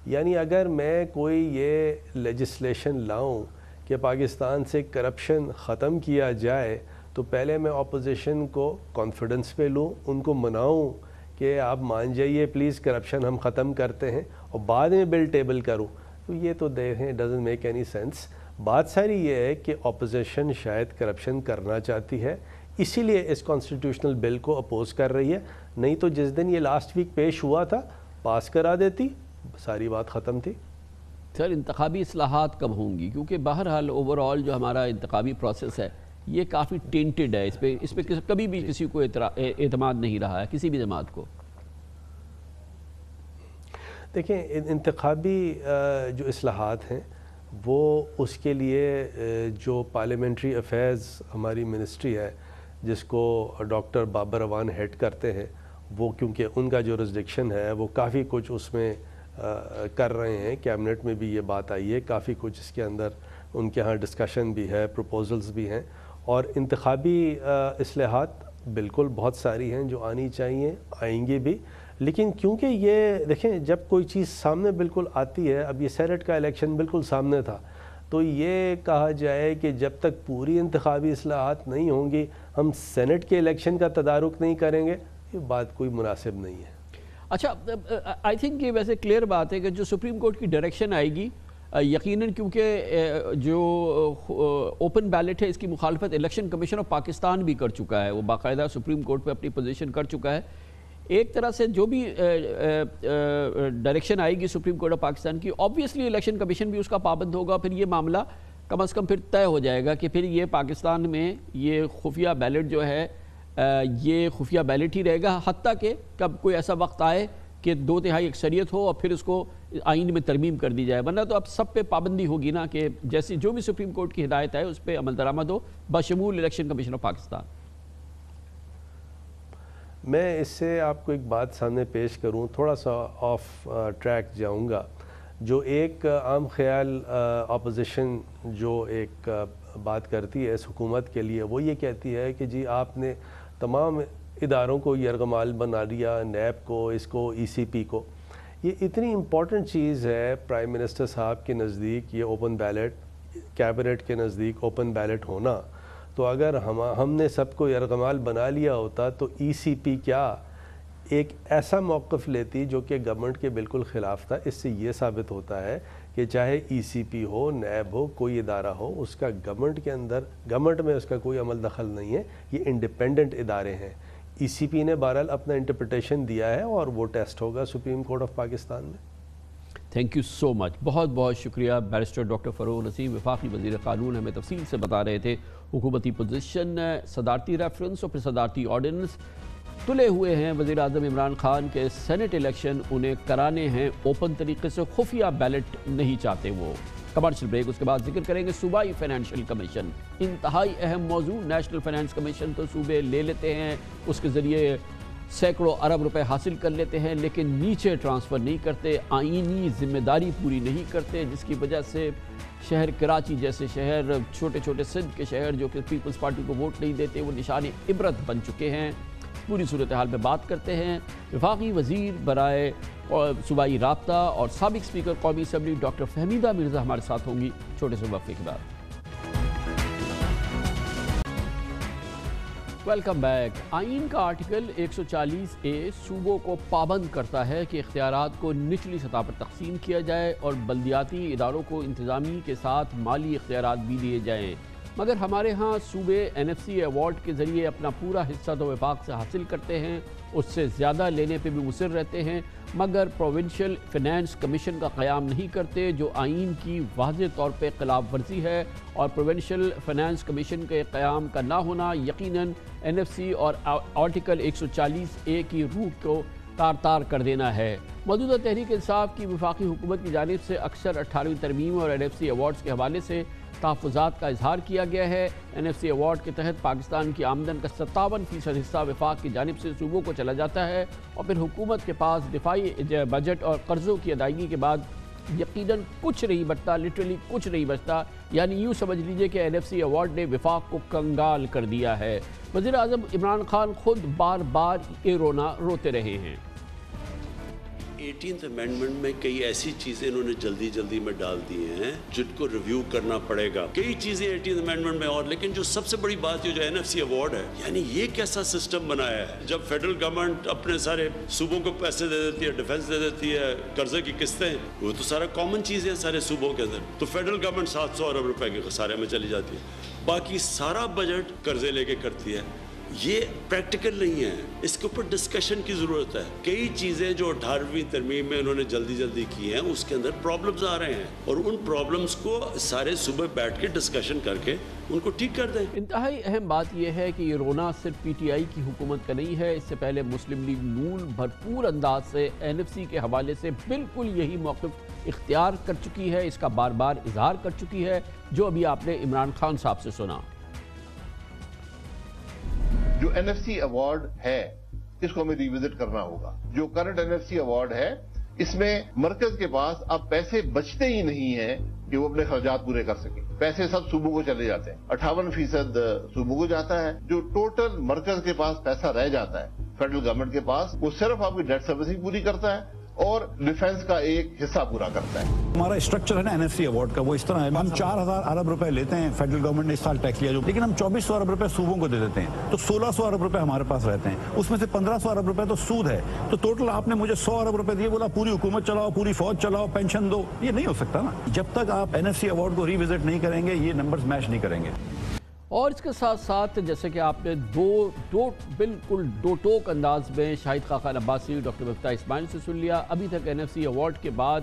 یعنی اگر میں کوئی یہ لیجسلیشن لاؤں کہ پاکستان سے کرپشن ختم کیا جائے تو پہلے میں اپوزیشن کو کانفیڈنس پہ لوں، ان کو مناؤں کہ آپ مان جائیے پلیز کرپشن ہم ختم کرتے ہیں، اور بعد میں بل ٹیبل کروں، تو یہ تو دیکھیں ڈزنٹ میک اینی سینس۔ بات ساری یہ ہے کہ اپوزیشن شاید کرپشن کرنا چاہتی ہے، اسی لیے اس کانسٹیٹیوشنل بل کو اپوز کر رہی ہے، نہیں تو جس دن یہ لاسٹ ویک پیش ہوا تھا پاس کرا دیتی، ساری بات ختم تھی۔ سر انتخابی اصلاحات کب ہوں گی؟ کیونکہ بہرحال اوورآل جو ہمارا انتخابی پروسیس ہے یہ کافی ٹینٹڈ ہے، اس پہ کبھی بھی کسی کو اعتماد نہیں رہا ہے، کسی بھی جماعت کو۔ دیکھیں انتخابی جو اصلاحات ہیں وہ اس کے لیے جو پارلیمنٹری افیئرز ہماری منسٹری ہے جس کو ڈاکٹر بابر روان ہیڈ کرتے ہیں، وہ کیونکہ ان کا جو رسڈکشن ہے وہ کافی کچھ اس میں کر رہے ہیں، کیبنٹ میں بھی یہ بات آئی ہے، کافی کچھ اس کے اندر ان کے ہاں ڈسکشن بھی ہے، پروپوزلز بھی ہیں، اور انتخابی اصلاحات بالکل بہت ساری ہیں جو آنی چاہیے، آئیں گی بھی، لیکن کیونکہ یہ دیکھیں جب کوئی چیز سامنے بالکل آتی ہے، اب یہ سینٹ کا الیکشن بالکل سامنے تھا، تو یہ کہا جائے کہ جب تک پوری انتخابی اصلاحات نہیں ہوں گی ہم سینٹ کے الیکشن کا تدارک نہیں کریں گے، یہ بات کوئی مناسب نہیں ہے۔ اچھا آئی تھنک یہ ویسے کلیئر بات ہے کہ جو سپریم کورٹ کی ڈائریکشن آئے گی یقیناً، کیونکہ جو اوپن بیلٹ ہے اس کی مخالفت الیکشن کمیشن آف پاکستان بھی کر چکا ہے، وہ باقاعدہ سپریم کورٹ پہ اپنی پوزیشن کر چکا ہے۔ ایک طرح سے جو بھی ڈائریکشن آئے گی سپریم کورٹ آف پاکستان کی، آبویسلی الیکشن کمیشن بھی اس کا پابند ہوگا، پھر یہ معاملہ کم از کم پھر طے ہو جائے گا کہ پھر یہ پاکستان میں یہ خفیہ بیلٹ جو ہے یہ خفیہ بیلٹ ہی رہے گا، حتیٰ کہ کب کوئی ایسا وقت آئے کہ 2/3 اکثریت ہو اور پھر اس کو آئین میں ترمیم کر دی جائے، ورنہ تو اب سب پہ پابندی ہوگی نا کہ جیسی جو بھی سپریم کورٹ کی ہدایت ہے اس پہ عمل درآمد ہو بشمول الیکشن کمیشن آف پاکستان۔ میں اس سے آپ کو ایک بات سامنے پیش کروں، تھوڑا سا آف ٹریک جاؤں گا۔ جو ایک عام خیال اپوزیشن جو ایک بات کرتی ہے اس حکومت کے لیے، وہ یہ کہتی ہے کہ جی آپ نے تمام اداروں کو یرغمال بنا دیا، نیب کو، اس کو، ای سی پی کو۔ یہ اتنی امپورٹنٹ چیز ہے پرائم منسٹر صاحب کے نزدیک، یہ اوپن بیلٹ، کیبنٹ کے نزدیک اوپن بیلٹ ہونا، تو اگر ہم نے سب کو یرغمال بنا لیا ہوتا تو ای سی پی کیا ایک ایسا موقف لیتی جو کہ گورنمنٹ کے بالکل خلاف تھا۔ اس سے یہ ثابت ہوتا ہے کہ چاہے ای سی پی ہو، نیب ہو، کوئی ادارہ ہو، اس کا گورنمنٹ میں اس کا کوئی عمل دخل نہیں ہے، یہ انڈیپینڈنٹ ادارے ہیں۔ ای سی پی نے بہرحال اپنا انٹرپریٹیشن دیا ہے اور وہ ٹیسٹ ہوگا سپریم کورٹ آف پاکستان میں۔ تھینک یو سو مچ، بہت بہت شکریہ بیرسٹر ڈاکٹر فروغ نسیم، وفاقی وزیر قانون، ہمیں تفصیل سے بتا رہے تھے حکومتی پوزیشن، صدارتی ریفرنس اور پھر صدارتی آرڈیننس تلے ہوئے ہیں۔ وزیر اعظم عمران خان کے سینٹ الیکشن انہیں کرانے ہیں اوپن طریقے سے، خفیہ بیلٹ نہیں چاہتے وہ۔ کمرشل بریک، اس کے بعد ذکر کریں گے صوبائی فائنینشیل کمیشن، انتہائی اہم موضوع۔ نیشنل فائنینس کمیشن تو صوبے لے لیتے ہیں، اس کے ذریعے سینکڑوں ارب روپے حاصل کر لیتے ہیں، لیکن نیچے ٹرانسفر نہیں کرتے، آئینی ذمہ داری پوری نہیں کرتے، جس کی وجہ سے شہر کراچی جیسے شہر، چھوٹے چھوٹے سندھ کے شہر جو کہ پیپلز پارٹی کو ووٹ نہیں دیتے، وہ نشان عبرت بن چکے ہیں۔ پوری صورتحال میں بات کرتے ہیں وفاقی وزیر برائے صوبائی رابطہ اور سابق اسپیکر قومی اسمبلی ڈاکٹر فہمیدہ مرزا ہمارے ساتھ ہوں گی چھوٹے سے وقفے کے بعد۔ Welcome back. آئین کا آرٹیکل 140A صوبوں کو پابند کرتا ہے کہ اختیارات کو نچلی سطح پر تقسیم کیا جائے اور بلدیاتی اداروں کو انتظامی کے ساتھ مالی اختیارات بھی دیے جائیں، مگر ہمارے ہاں صوبے NFC ایوارڈ کے ذریعے اپنا پورا حصہ تو وفاق سے حاصل کرتے ہیں، اس سے زیادہ لینے پہ بھی مصر رہتے ہیں، مگر پروونشل فائنینس کمیشن کا قیام نہیں کرتے، جو آئین کی واضح طور پہ خلاف ورزی ہے، اور پروونشل فائنینس کمیشن کے قیام کا نہ ہونا یقیناً NFC اور آرٹیکل 140A کی روح کو تار تار کر دینا ہے۔ موجودہ تحریک انصاف کی وفاقی حکومت کی جانب سے اکثر 18ویں ترمیم اور NFC ایوارڈز کے حوالے سے تحفظات کا اظہار کیا گیا ہے۔ NFC ایوارڈ کے تحت پاکستان کی آمدن کا 57% حصہ وفاق کی جانب سے صوبوں کو چلا جاتا ہے، اور پھر حکومت کے پاس دفاعی بجٹ اور قرضوں کی ادائیگی کے بعد یقیناً کچھ نہیں بچتا، لٹرلی کچھ نہیں بچتا، یعنی یوں سمجھ لیجئے کہ NFC ایوارڈ نے وفاق کو کنگال کر دیا ہے۔ وزیر اعظم عمران خان خود بار بار یہ رونا روتے رہے ہیں۔ 18th امینڈمنٹ میں کئی ایسی چیزیں انہوں نے جلدی میں ڈال دی ہیں جن کو ریویو کرنا پڑے گا، کئی چیزیں 18th امینڈمنٹ میں، اور لیکن جو سب سے بڑی بات جو NFC ایوارڈ ہے، یعنی یہ کیسا سسٹم بنایا ہے جب فیڈرل گورنمنٹ اپنے سارے صوبوں کو پیسے دے دیتی ہے، ڈیفنس دے دیتی ہے، قرضے کی قسطیں، وہ تو سارا کامن چیزیں ہیں سارے صوبوں کے اندر، تو فیڈرل گورنمنٹ 700 ارب روپے کے خسارے میں چلی جاتی ہے، باقی سارا بجٹ قرضے لے کے کرتی ہے۔ یہ پریکٹیکل نہیں ہے، اس کے اوپر ڈسکشن کی ضرورت ہے۔ کئی چیزیں جو 18ویں ترمیم میں انہوں نے جلدی کی ہیں، اس کے اندر پرابلمز آ رہے ہیں، اور ان پرابلمز کو سارے صوبے بیٹھ کے ڈسکشن کر کے ان کو ٹھیک کر دیں۔ انتہائی اہم بات یہ ہے کہ یہ رونا صرف PTI کی حکومت کا نہیں ہے، اس سے پہلے مسلم لیگ نون بھرپور انداز سے NFC کے حوالے سے بالکل یہی موقف اختیار کر چکی ہے، اس کا بار بار اظہار کر چکی ہے، جو ابھی آپ نے عمران خان صاحب سے سنا۔ جو NFC ایوارڈ ہے اس کو ہمیں ریوزٹ کرنا ہوگا۔ جو کرنٹ NFC ایوارڈ ہے اس میں مرکز کے پاس اب پیسے بچتے ہی نہیں ہیں کہ وہ اپنے خرچات پورے کر سکے، پیسے سب صوبوں کو چلے جاتے ہیں، 58% صوبوں کو جاتا ہے۔ جو ٹوٹل مرکز کے پاس پیسہ رہ جاتا ہے فیڈرل گورنمنٹ کے پاس، وہ صرف آپ کی ڈیٹ سروسنگ پوری کرتا ہے اور ڈیفنس کا ایک حصہ پورا کرتا ہے۔ ہمارا اسٹرکچر ہے نا NFC ایوارڈ کا، وہ اس طرح ہے، ہم 4000 ارب روپے لیتے ہیں، فیڈرل گورنمنٹ نے اس سال ٹیکس لیا جو، لیکن ہم 2400 ارب روپے صوبوں کو دے دیتے ہیں، تو 1600 ارب روپے ہمارے پاس رہتے ہیں، اس میں سے 1500 ارب روپے تو سود ہے، تو ٹوٹل آپ نے مجھے 100 ارب روپے دیے، بولا پوری حکومت چلاؤ، پوری فوج چلاؤ، پینشن دو، یہ نہیں ہو سکتا نا۔ جب تک آپ NFC ایوارڈ کو ریوزٹ نہیں کریں گے یہ نمبرز میچ نہیں کریں گے۔ اور اس کے ساتھ ساتھ جیسے کہ آپ نے بالکل دو ٹوک انداز میں شاہد خاقان عباسی، ڈاکٹر مفتاح اسماعیل سے سن لیا، ابھی تک NFC ایوارڈ کے بعد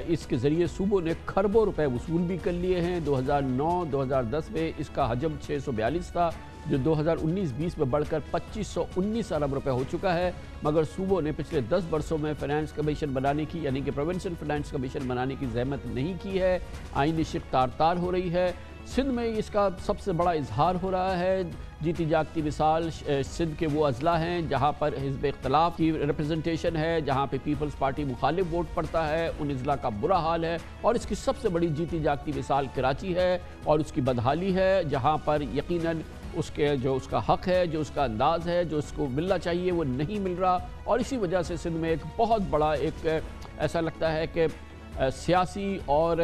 اس کے ذریعے صوبوں نے کھربوں روپے وصول بھی کر لیے ہیں۔ 2009-2010 میں اس کا حجم 642 تھا، جو 2019-20 میں بڑھ کر 2519 ارب روپے ہو چکا ہے، مگر صوبوں نے پچھلے 10 برسوں میں فائنانس کمیشن بنانے کی، یعنی کہ پروونشل فائنانس کمیشن بنانے کی زحمت نہیں کی ہے، آئینی شق تار تار ہو رہی ہے۔ سندھ میں اس کا سب سے بڑا اظہار ہو رہا ہے، جیتی جاگتی مثال سندھ کے وہ اضلاع ہیں جہاں پر حزب اختلاف کی ریپرزنٹیشن ہے، جہاں پہ پیپلز پارٹی مخالف ووٹ پڑتا ہے، ان اضلاع کا برا حال ہے، اور اس کی سب سے بڑی جیتی جاگتی مثال کراچی ہے اور اس کی بدحالی ہے، جہاں پر یقیناً اس کا حق ہے، جو اس کا انداز ہے، جو اس کو ملنا چاہیے وہ نہیں مل رہا، اور اسی وجہ سے سندھ میں ایک بہت بڑا ایسا لگتا ہے کہ سیاسی اور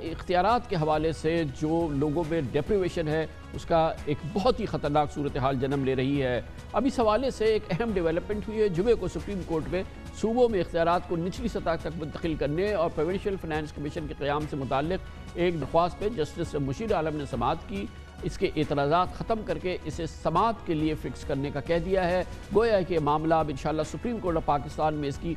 اختیارات کے حوالے سے جو لوگوں میں ڈیپریویشن ہے اس کا ایک بہت ہی خطرناک صورتحال جنم لے رہی ہے۔ اب اس حوالے سے ایک اہم ڈیولپمنٹ ہوئی ہے، جمعے کو سپریم کورٹ میں صوبوں میں اختیارات کو نچلی سطح تک منتقل کرنے اور پروونشل فائنانس کمیشن کے قیام سے متعلق ایک درخواست پہ جسٹس مشیر عالم نے سماعت کی۔ اس کے اعتراضات ختم کر کے اسے سماعت کے لیے فکس کرنے کا کہہ دیا ہے۔ گویا کہ معاملہ اب انشاءاللہ سپریم کورٹ آف پاکستان میں اس کی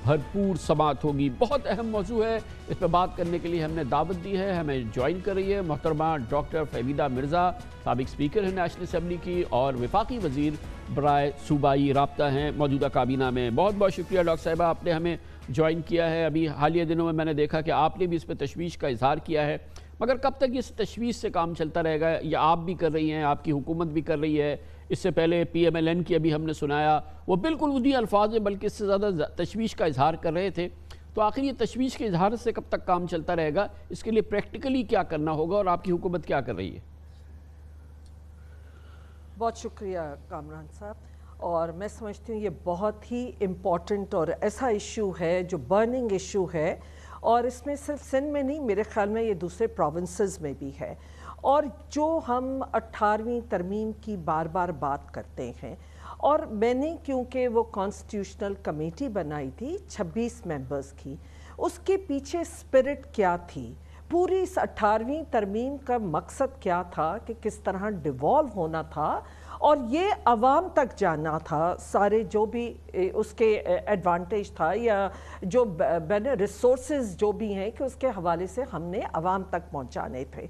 بھرپور سماعت ہوگی۔ بہت اہم موضوع ہے، اس پہ بات کرنے کے لیے ہم نے دعوت دی ہے، ہمیں جوائن کر رہی ہے محترمہ ڈاکٹر فہمیدہ مرزا، سابق اسپیکر ہے نیشنل اسمبلی کی اور وفاقی وزیر برائے صوبائی رابطہ ہیں موجودہ کابینہ میں۔ بہت بہت شکریہ ڈاکٹر صاحبہ، آپ نے ہمیں جوائن کیا ہے۔ ابھی حالیہ دنوں میں نے دیکھا کہ آپ نے بھی اس پہ تشویش کا اظہار کیا ہے، مگر کب تک اس تشویش سے کام چلتا رہے گا؟ یا آپ بھی کر رہی ہیں، آپ کی حکومت بھی کر رہی ہے، اس سے پہلے پی ایم ایل این کی ابھی ہم نے سنایا، وہ بالکل انہی الفاظ میں بلکہ اس سے زیادہ تشویش کا اظہار کر رہے تھے۔ تو آخر یہ تشویش کے اظہار سے کب تک کام چلتا رہے گا؟ اس کے لیے پریکٹیکلی کیا کرنا ہوگا اور آپ کی حکومت کیا کر رہی ہے؟ بہت شکریہ کامران صاحب، اور میں سمجھتی ہوں یہ بہت ہی امپورٹنٹ اور ایسا ایشو ہے جو برننگ ایشو ہے، اور اس میں صرف سندھ میں نہیں، میرے خیال میں یہ دوسرے پروونسز میں بھی ہے۔ اور جو ہم 18ویں ترمیم کی بار بار بات کرتے ہیں، اور میں نے کیونکہ وہ کانسٹیٹیوشنل کمیٹی بنائی تھی 26 ممبرز کی، اس کے پیچھے سپرٹ کیا تھی، پوری اس 18ویں ترمیم کا مقصد کیا تھا کہ کس طرح ڈیوالو ہونا تھا اور یہ عوام تک جانا تھا، سارے جو بھی اس کے ایڈوانٹیج تھا یا جو ریسورسز جو بھی ہیں کہ اس کے حوالے سے ہم نے عوام تک پہنچانے تھے۔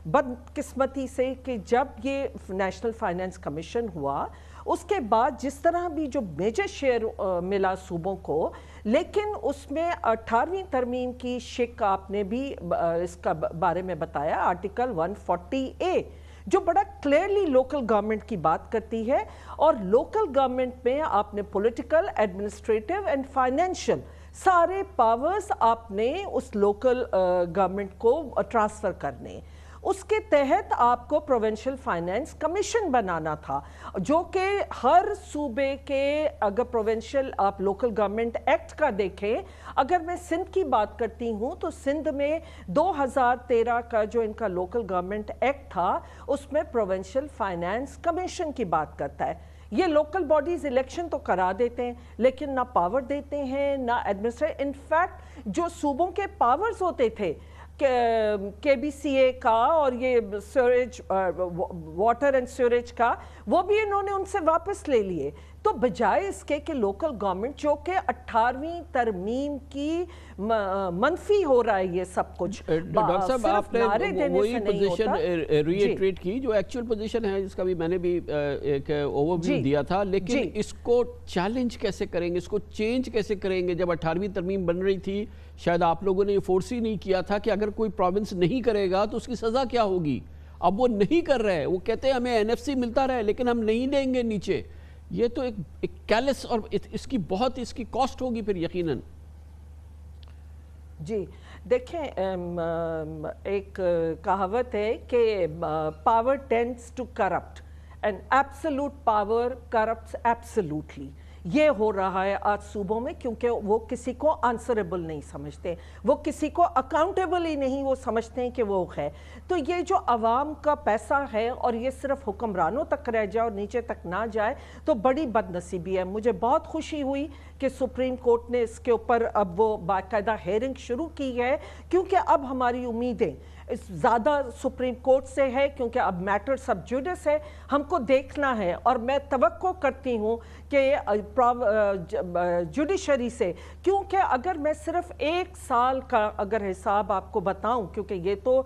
بدقسمتی سے کہ جب یہ نیشنل فائنانس کمیشن ہوا، اس کے بعد جس طرح بھی جو میجر شیئر ملا صوبوں کو، لیکن اس میں 18ویں ترمیم کی شک آپ نے بھی اس کا بارے میں بتایا، آرٹیکل 140A جو بڑا کلیئرلی لوکل گورنمنٹ کی بات کرتی ہے، اور لوکل گورنمنٹ میں آپ نے پولیٹیکل، ایڈمنسٹریٹو اینڈ فائنینشل سارے پاورز آپ نے اس لوکل گورنمنٹ کو ٹرانسفر کرنے۔ اس کے تحت آپ کو پروونشل فائنانس کمیشن بنانا تھا، جو کہ ہر صوبے کے، اگر پروونشل آپ لوکل گورنمنٹ ایکٹ کا دیکھیں، اگر میں سندھ کی بات کرتی ہوں تو سندھ میں 2013 کا جو ان کا لوکل گورنمنٹ ایکٹ تھا، اس میں پروونشل فائنانس کمیشن کی بات کرتا ہے۔ یہ لوکل باڈیز الیکشن تو کرا دیتے ہیں لیکن نہ پاور دیتے ہیں، نہ ایڈمنسٹریٹ۔ انفیکٹ جو صوبوں کے پاورز ہوتے تھے کے بی سی اے کا اور یہ سیوریج، واٹر اینڈ سیوریج کا، وہ بھی انہوں نے ان سے واپس لے لیے۔ تو بجائے اس کے کہ لوکل گورنمنٹ، جو کہ 18ویں ترمیم کی منفی ہو رہا ہے یہ سب کچھ، ڈاکٹر صاحب آپ نے وہی پوزیشن ری ایٹریٹ کی جو ایکچوئل پوزیشن ہے، جس کا بھی میں نے بھی ایک اوور ویو دیا تھا، لیکن اس کو چیلنج کیسے کریں گے، اس کو چینج کیسے کریں گے؟ جب 18ویں ترمیم بن رہی تھی، شاید آپ لوگوں نے یہ فورس ہی نہیں کیا تھا کہ اگر کوئی پروونس نہیں کرے گا تو اس کی سزا کیا ہوگی۔ اب وہ نہیں کر رہے، وہ کہتے ہیں ہمیں این ایف سی ملتا رہے لیکن ہم نہیں دیں گے نیچے۔ یہ تو ایک کیلس، اور اس کی بہت اس کی کاسٹ ہوگی پھر یقیناً۔ جی دیکھیں، ایک کہاوت ہے کہ power tends to corrupt and absolute power corrupts absolutely. یہ ہو رہا ہے آج صوبوں میں، کیونکہ وہ کسی کو آنسریبل نہیں سمجھتے، وہ کسی کو اکاؤنٹیبل ہی نہیں وہ سمجھتے ہیں کہ وہ ہے۔ تو یہ جو عوام کا پیسہ ہے اور یہ صرف حکمرانوں تک رہ جائے اور نیچے تک نہ جائے تو بڑی بد نصیبی ہے۔ مجھے بہت خوشی ہوئی کہ سپریم کورٹ نے اس کے اوپر اب وہ باقاعدہ ہیئرنگ شروع کی ہے، کیونکہ اب ہماری امیدیں زیادہ سپریم کورٹ سے ہے، کیونکہ اب میٹر سب جوڈس ہے، ہم کو دیکھنا ہے۔ اور میں توقع کرتی ہوں کہ جوڈیشری سے، کیونکہ اگر میں صرف 1 سال کا اگر حساب آپ کو بتاؤں، کیونکہ یہ تو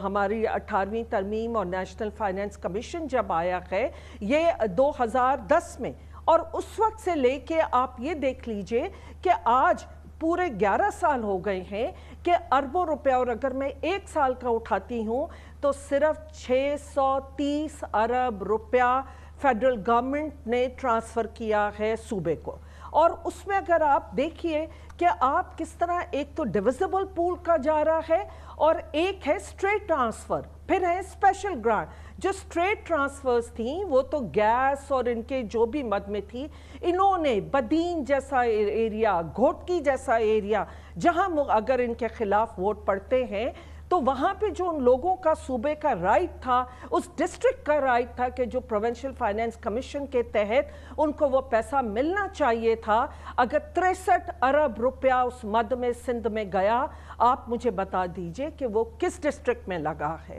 ہماری 18ویں ترمیم اور نیشنل فائنانس کمیشن جب آیا ہے یہ 2010 میں، اور اس وقت سے لے کے آپ یہ دیکھ لیجئے کہ آج پورے 11 سال ہو گئے ہیں کہ اربوں روپے، اور اگر میں 1 سال کا اٹھاتی ہوں تو صرف 630 ارب روپیہ فیڈرل گورنمنٹ نے ٹرانسفر کیا ہے صوبے کو۔ اور اس میں اگر آپ دیکھیے کہ آپ کس طرح ایک تو ڈیویزبل پول کا جا رہا ہے اور ایک ہے سٹریٹ ٹرانسفر، پھر ہے اسپیشل گرانٹ۔ جو سٹریٹ ٹرانسفرز تھیں وہ تو گیس اور ان کے جو بھی مد میں تھی، انہوں نے بدین جیسا ایریا، گھوٹکی جیسا ایریا، جہاں اگر ان کے خلاف ووٹ پڑتے ہیں تو وہاں پہ جو ان لوگوں کا صوبے کا رائٹ تھا، اس ڈسٹرکٹ کا رائٹ تھا کہ جو پروونشل فائنانس کمیشن کے تحت ان کو وہ پیسہ ملنا چاہیے تھا، اگر 63 ارب روپیہ اس مد میں سندھ میں گیا، آپ مجھے بتا دیجئے کہ وہ کس ڈسٹرکٹ میں لگا ہے۔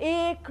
1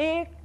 1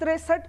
63,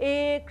1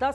10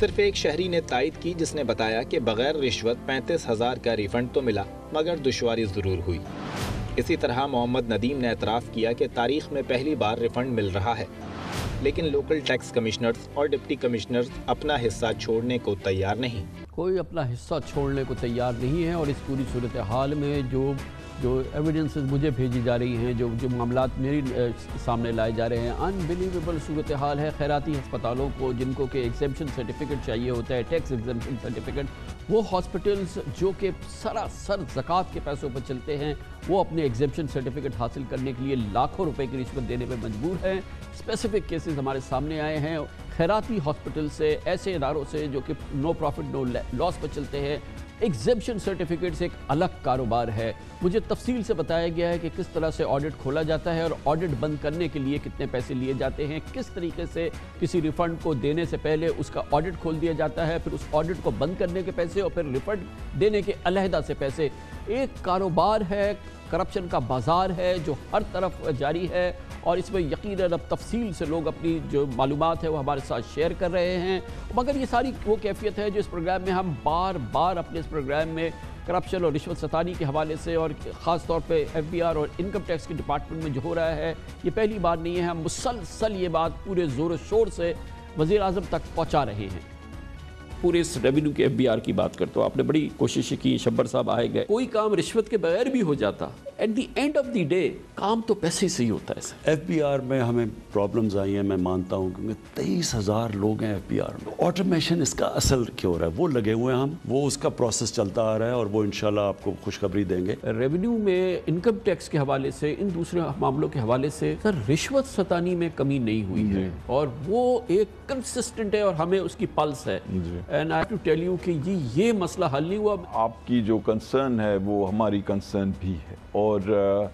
صرف ایک شہری نے تائید کی جس نے بتایا کہ بغیر رشوت 35,000 کا ریفنڈ تو ملا مگر دشواری ضرور ہوئی۔ اسی طرح محمد ندیم نے اعتراف کیا کہ تاریخ میں پہلی بار ریفنڈ مل رہا ہے، لیکن لوکل ٹیکس کمشنرز اور ڈپٹی کمشنرز اپنا حصہ چھوڑنے کو تیار نہیں۔ کوئی اپنا حصہ چھوڑنے کو تیار نہیں ہے، اور اس پوری صورتحال میں جو ایویڈنسز مجھے بھیجی جا رہی ہیں، جو معاملات میری سامنے لائے جا رہے ہیں، انبیلیویبل صورتحال ہے۔ خیراتی ہسپتالوں کو جن کو کہ ایگزیمپشن سرٹیفکیٹ چاہیے ہوتا ہے، ٹیکس ایگزیمپشن سرٹیفکیٹ، وہ ہاسپٹلز جو کہ سراسر زکوٰۃ کے پیسوں پر چلتے ہیں، وہ اپنے ایگزیمپشن سرٹیفکیٹ حاصل کرنے کے لیے لاکھوں روپے کی رشوت دینے پہ مجبور ہیں۔ اسپیسیفک کیسز ہمارے سامنے آئے ہیں خیراتی ہاسپٹل سے، ایسے اداروں سے جو کہ نو پروفٹ نو لاس پر چلتے ہیں۔ ایگزیمپشن سرٹیفکیٹس ایک الگ کاروبار ہے۔ مجھے تفصیل سے بتایا گیا ہے کہ کس طرح سے آڈٹ کھولا جاتا ہے اور آڈٹ بند کرنے کے لیے کتنے پیسے لیے جاتے ہیں، کس طریقے سے کسی ریفنڈ کو دینے سے پہلے اس کا آڈٹ کھول دیا جاتا ہے، پھر اس آڈٹ کو بند کرنے کے پیسے اور پھر ریفنڈ دینے کے علیحدہ سے پیسے۔ ایک کاروبار ہے، کرپشن کا بازار ہے جو ہر طرف جاری ہے، اور اس میں یقیناً اب تفصیل سے لوگ اپنی جو معلومات ہے وہ ہمارے ساتھ شیئر کر رہے ہیں، مگر یہ ساری وہ کیفیت ہے جو اس پروگرام میں ہم بار بار اپنے اس پروگرام میں کرپشن اور رشوت ستانی کے حوالے سے، اور خاص طور پہ FBR اور انکم ٹیکس کے ڈپارٹمنٹ میں جو ہو رہا ہے، یہ پہلی بار نہیں ہے۔ ہم مسلسل یہ بات پورے زور و شور سے وزیر اعظم تک پہنچا رہے ہیں۔ پورے اس ریونیو کے FBR کی بات کرتے ہو، آپ نے بڑی کوشش کی، شبر صاحب آئے گئے، کوئی کام رشوت کے بغیر بھی ہو جاتا، at the end of the day کام تو پیسے سے ہی ہوتا ہے سر۔ FBR میں ہمیں پرابلمز آئی ہیں، میں مانتا ہوں کیونکہ 23,000 لوگ ہیں FBR میں۔ آٹومیشن اس کا اصل کیوں ہو رہا ہے، وہ لگے ہوئے ہیں، وہ اس کا پروسیس چلتا آ رہا ہے، اور وہ انشاءاللہ آپ کو خوشخبری دیں گے۔ ریونیو میں انکم ٹیکس کے حوالے سے، ان دوسرے معاملوں کے حوالے سے سر رشوت ستانی میں کمی نہیں ہوئی ہے، اور وہ ایک کنسسٹنٹ ہے اور ہمیں اس کی پلس ہے۔ And I have to tell you کہ یہ مسئلہ حل نہیں ہوا۔ آپ کی جو کنسرن ہے وہ ہماری کنسرن بھی ہے، اور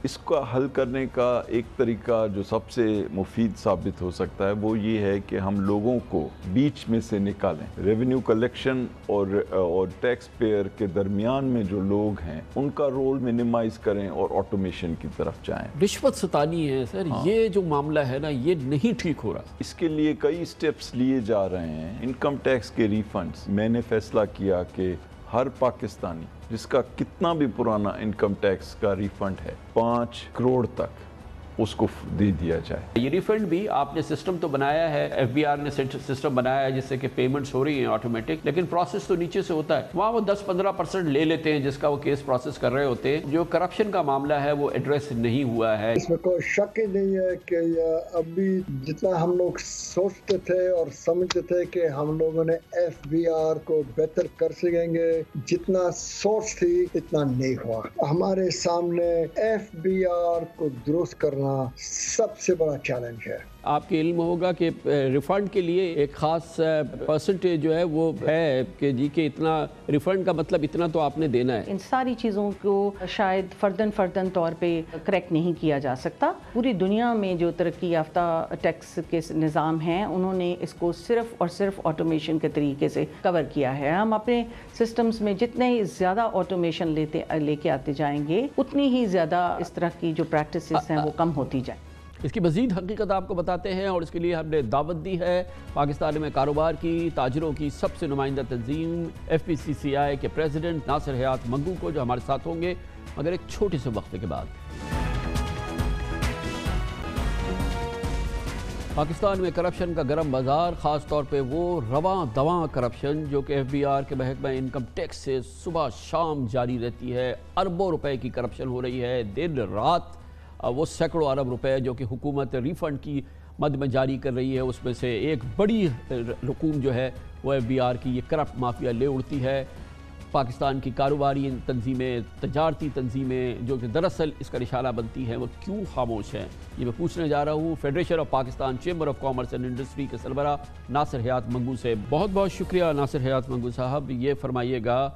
اس کا حل کرنے کا ایک طریقہ جو سب سے مفید ثابت ہو سکتا ہے وہ یہ ہے کہ ہم لوگوں کو بیچ میں سے نکالیں۔ ریونیو کلیکشن اور ٹیکس پیئر کے درمیان میں جو لوگ ہیں ان کا رول منیمائز کریں اور آٹومیشن کی طرف جائیں۔ رشوت ستانی ہے سر، یہ جو معاملہ ہے نا، یہ نہیں ٹھیک ہو رہا۔ اس کے لیے کئی سٹیپس لیے جا رہے ہیں۔ انکم ٹیکس کے ریفنڈز، میں نے فیصلہ کیا کہ ہر پاکستانی جس کا کتنا بھی پرانا انکم ٹیکس کا ریفنڈ ہے 5 کروڑ تک اس کو دے دیا جائے۔ یہ ریفنڈ بھی آپ نے سسٹم تو بنایا ہے، FBR نے سسٹم بنایا ہے جس سے کہ پیمنٹس ہو رہی ہیں آٹومیٹک، لیکن پروسیس تو نیچے سے ہوتا ہے، وہاں وہ 10-15% لے لیتے ہیں جس کا وہ کیس پروسیس کر رہے ہوتے ہیں۔ جو کرپشن کا معاملہ ہے وہ ایڈریس نہیں ہوا ہے۔ اس میں کوئی شک ہی نہیں ہے کہ ابھی جتنا ہم لوگ سوچتے تھے اور سمجھتے تھے کہ ہم لوگوں نے FBR کو بہتر کر سکیں گے، جتنا سوچ تھی اتنا نہیں ہوا۔ ہمارے سامنے FBR کو درست کرنا سب سے بڑا چیلنج ہے۔ آپ کے علم ہوگا کہ ریفنڈ کے لیے ایک خاص پرسنٹیج جو ہے وہ ہے کہ جی کہ اتنا ریفنڈ کا مطلب اتنا تو آپ نے دینا ہے۔ ان ساری چیزوں کو شاید فردن طور پہ کریکٹ نہیں کیا جا سکتا۔ پوری دنیا میں جو ترقی یافتہ ٹیکس کے نظام ہیں انہوں نے اس کو صرف اور صرف آٹومیشن کے طریقے سے کور کیا ہے۔ ہم اپنے سسٹمز میں جتنے زیادہ آٹومیشن لے کے آتے جائیں گے اتنی ہی زیادہ اس طرح کی جو پریکٹسز ہیں وہ کم ہوتی جائیں۔ اس کی مزید حقیقت آپ کو بتاتے ہیں، اور اس کے لیے ہم نے دعوت دی ہے پاکستان میں کاروبار کی تاجروں کی سب سے نمائندہ تنظیم FPCCI کے پریزیڈنٹ ناصر حیات منگو کو، جو ہمارے ساتھ ہوں گے مگر ایک چھوٹے سے وقفے کے بعد۔ پاکستان میں کرپشن کا گرم بازار، خاص طور پہ وہ رواں دواں کرپشن جو کہ FBR کے محکمہ انکم ٹیکس سے صبح شام جاری رہتی ہے۔ اربوں روپے کی کرپشن ہو رہی ہے، دن رات وہ سینکڑوں ارب روپے جو کہ حکومت ریفنڈ کی مد میں جاری کر رہی ہے، اس میں سے ایک بڑی رقوم جو ہے وہ FBR کی یہ کرپٹ مافیا لے اڑتی ہے۔ پاکستان کی کاروباری تنظیمیں، تجارتی تنظیمیں جو کہ دراصل اس کا نشانہ بنتی ہیں، وہ کیوں خاموش ہیں؟ یہ میں پوچھنے جا رہا ہوں federation of Pakistan chamber of commerce and industry کے سربراہ ناصر حیات منگو سے۔ بہت بہت شکریہ ناصر حیات منگو صاحب۔ یہ فرمائیے گا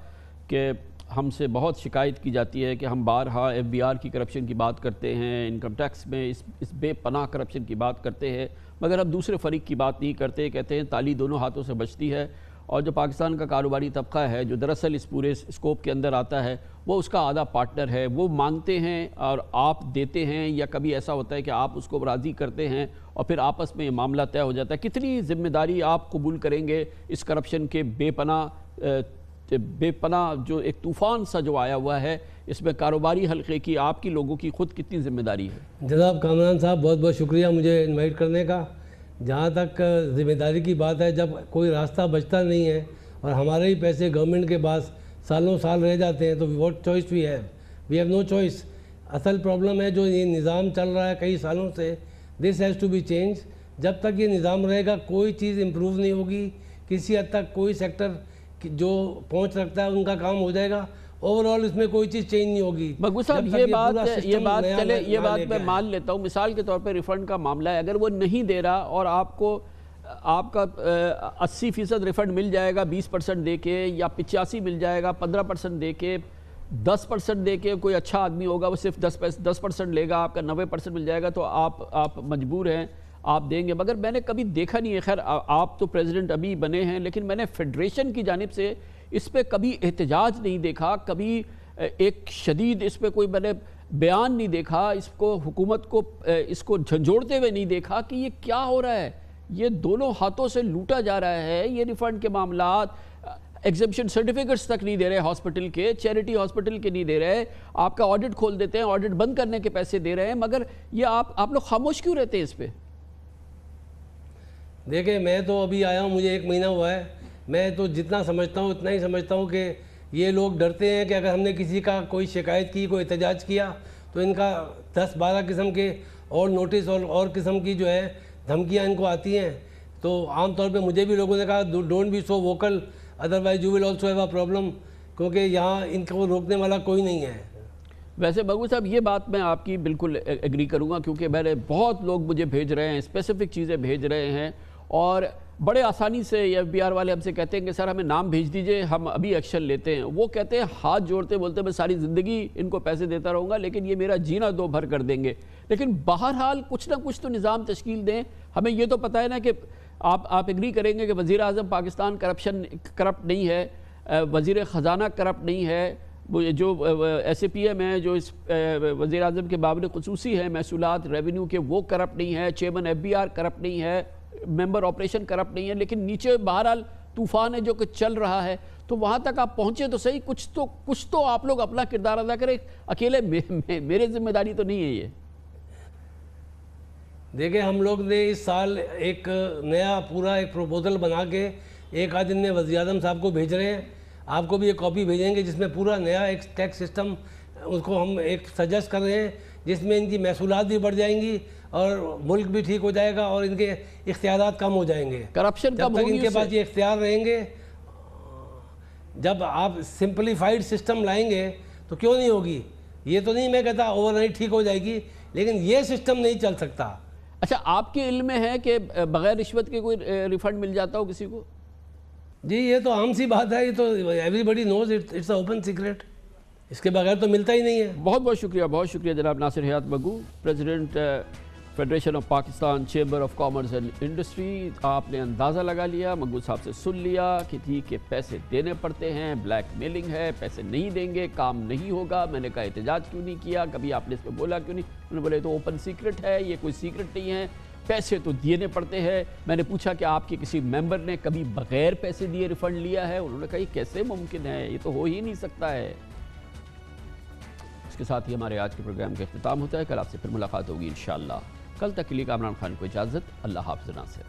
کہ ہم سے بہت شکایت کی جاتی ہے کہ ہم بارہا FBR کی کرپشن کی بات کرتے ہیں، انکم ٹیکس میں اس بے پناہ کرپشن کی بات کرتے ہیں، مگر ہم دوسرے فریق کی بات نہیں کرتے، کہتے ہیں تالی دونوں ہاتھوں سے بجتی ہے، اور جو پاکستان کا کاروباری طبقہ ہے جو دراصل اس پورے اسکوپ کے اندر آتا ہے وہ اس کا آدھا پارٹنر ہے، وہ مانگتے ہیں اور آپ دیتے ہیں، یا کبھی ایسا ہوتا ہے کہ آپ اس کو راضی کرتے ہیں اور پھر آپس میں یہ معاملہ طے ہو جاتا ہے؟ کتنی ذمہ داری آپ قبول کریں گے اس کرپشن کے بے پناہ جو ایک طوفان سا جو آیا ہوا ہے، اس میں کاروباری حلقے کی، آپ کی لوگوں کی خود کتنی ذمہ داری ہے؟ جناب کامران صاحب بہت بہت شکریہ مجھے انوائٹ کرنے کا۔ جہاں تک ذمہ داری کی بات ہے، جب کوئی راستہ بچتا نہیں ہے اور ہمارے ہی پیسے گورنمنٹ کے پاس سالوں سال رہ جاتے ہیں تو what choice we have no choice. اصل پرابلم ہے جو یہ نظام چل رہا ہے کئی سالوں سے، this has to be change. جب تک یہ نظام رہے گا کوئی چیز امپروو نہیں ہوگی، کسی حد تک کوئی سیکٹر جو پہنچ رکھتا ہے ان کا کام ہو جائے گا، اوور آل اس میں کوئی چیز چینج نہیں ہوگی۔ مقبول صاحب یہ بات میں مان لیتا ہوں، مثال کے طور پہ ریفنڈ کا معاملہ ہے، اگر وہ نہیں دے رہا اور آپ کا 80% ریفنڈ مل جائے گا 20% دے کے، یا 85 مل جائے گا 15% دے کے، 10% دے کے، کوئی اچھا آدمی ہوگا وہ صرف 10% لے گا، آپ کا 90% مل جائے گا، تو آپ مجبور ہیں، آپ دیں گے۔ مگر میں نے کبھی دیکھا نہیں ہے، خیر آپ تو پریزیڈنٹ ابھی بنے ہیں، لیکن میں نے فیڈریشن کی جانب سے اس پہ کبھی احتجاج نہیں دیکھا، کبھی ایک شدید اس پہ کوئی میں نے بیان نہیں دیکھا، اس کو حکومت کو اس کو جھنجھوڑتے ہوئے نہیں دیکھا کہ یہ کیا ہو رہا ہے، یہ دونوں ہاتھوں سے لوٹا جا رہا ہے، یہ ریفنڈ کے معاملات، ایگزمپشن سرٹیفکیٹس تک نہیں دے رہے ہاسپٹل کے، چیریٹی ہاسپٹل کے نہیں دے رہے، آپ کا آڈٹ کھول دیتے ہیں، آڈٹ بند کرنے کے پیسے دے رہے ہیں، مگر یہ آپ لوگ خاموش کیوں رہتے ہیں اس پہ؟ دیکھیں میں تو ابھی آیا ہوں، مجھے 1 مہینہ ہوا ہے، میں تو جتنا سمجھتا ہوں اتنا ہی سمجھتا ہوں کہ یہ لوگ ڈرتے ہیں کہ اگر ہم نے کسی کا کوئی شکایت کی، کوئی احتجاج کیا تو ان کا 10-12 قسم کے اور نوٹس اور قسم کی جو ہے دھمکیاں ان کو آتی ہیں۔ تو عام طور پہ مجھے بھی لوگوں نے کہا don't be so vocal otherwise you will also have a problem, کیونکہ یہاں ان کو روکنے والا کوئی نہیں ہے۔ ویسے مقبول صاحب یہ بات میں آپ کی بالکل ایگری کروں گا، کیونکہ میرے بہت لوگ مجھے بھیج رہے ہیں، اسپیسیفک چیزیں بھیج رہے ہیں، اور بڑے آسانی سے یہ FBR والے ہم سے کہتے ہیں کہ سر ہمیں نام بھیج دیجئے، ہم ابھی ایکشن لیتے ہیں۔ وہ کہتے ہیں ہاتھ جوڑتے بولتے میں ساری زندگی ان کو پیسے دیتا رہوں گا لیکن یہ میرا جینا دو بھر کر دیں گے۔ لیکن بہرحال کچھ نہ کچھ تو نظام تشکیل دیں۔ ہمیں یہ تو پتہ ہے نا کہ آپ ایگری کریں گے کہ وزیر اعظم پاکستان کرپٹ نہیں ہے، وزیر خزانہ کرپٹ نہیں ہے، جو SAPM ہے جو اس وزیر اعظم کے بابر خصوصی ہے محصولات ریونیو کے، وہ کرپٹ نہیں ہے، چیئرمین FBR کرپٹ نہیں ہے، ممبر آپریشن کرپٹ نہیں ہے، لیکن نیچے بہرحال طوفان ہے جو کہ چل رہا ہے، تو وہاں تک آپ پہنچے تو صحیح، کچھ تو آپ لوگ اپنا کردار ادا کریں، اکیلے میرے ذمہ داری تو نہیں ہے یہ۔ دیکھیں ہم لوگ نے اس سال ایک نیا پورا ایک پروپوزل بنا کے ایک آدھ دن میں وزیر اعظم صاحب کو بھیج رہے ہیں، آپ کو بھی ایک کاپی بھیجیں گے جس میں پورا نیا ایک ٹیکس سسٹم اس کو ہم ایک سجیسٹ کر رہے ہیں، جس میں ان کی محصولات بھی بڑھ جائیں گی اور ملک بھی ٹھیک ہو جائے گا اور ان کے اختیارات کم ہو جائیں گے۔ کرپشن جب تک ان کے پاس یہ اختیار رہیں گے، جب آپ سمپلیفائڈ سسٹم لائیں گے تو کیوں نہیں ہوگی؟ یہ تو نہیں میں کہتا اوور نائٹ ٹھیک ہو جائے گی، لیکن یہ سسٹم نہیں چل سکتا۔ اچھا آپ کے علم میں ہے کہ بغیر رشوت کے کوئی ریفنڈ مل جاتا ہو کسی کو؟ جی یہ تو عام سی بات ہے، یہ تو everybody knows, it's open secret, اس کے بغیر تو ملتا ہی نہیں ہے۔ بہت شکریہ جناب Nasir Hayat Magoo, president federation of Pakistan chamber of commerce and industry. آپ نے اندازہ لگا لیا، مقبول صاحب سے سن لیا کہ ٹھیک ہے پیسے دینے پڑتے ہیں، بلیک میلنگ ہے، پیسے نہیں دیں گے کام نہیں ہوگا۔ میں نے کہا احتجاج کیوں نہیں کیا، کبھی آپ نے اس پہ بولا کیوں نہیں؟ انہوں نے بولے تو اوپن سیکرٹ ہے، یہ کوئی سیکرٹ نہیں ہے، پیسے تو دینے پڑتے ہیں۔ میں نے پوچھا کہ آپ کے کسی ممبر نے کبھی بغیر پیسے دیے ریفنڈ لیا ہے؟ انہوں نے کہا یہ کیسے ممکن ہے، یہ تو ہو ہی نہیں سکتا ہے۔ اس کے ساتھ ہی ہمارے آج کے پروگرام کا اختتام ہوتا ہے، کل آپ سے پھر ملاقات ہوگی انشاءاللہ۔ کل تک کے لیے کامران خان کو اجازت، اللہ حافظ ناصر۔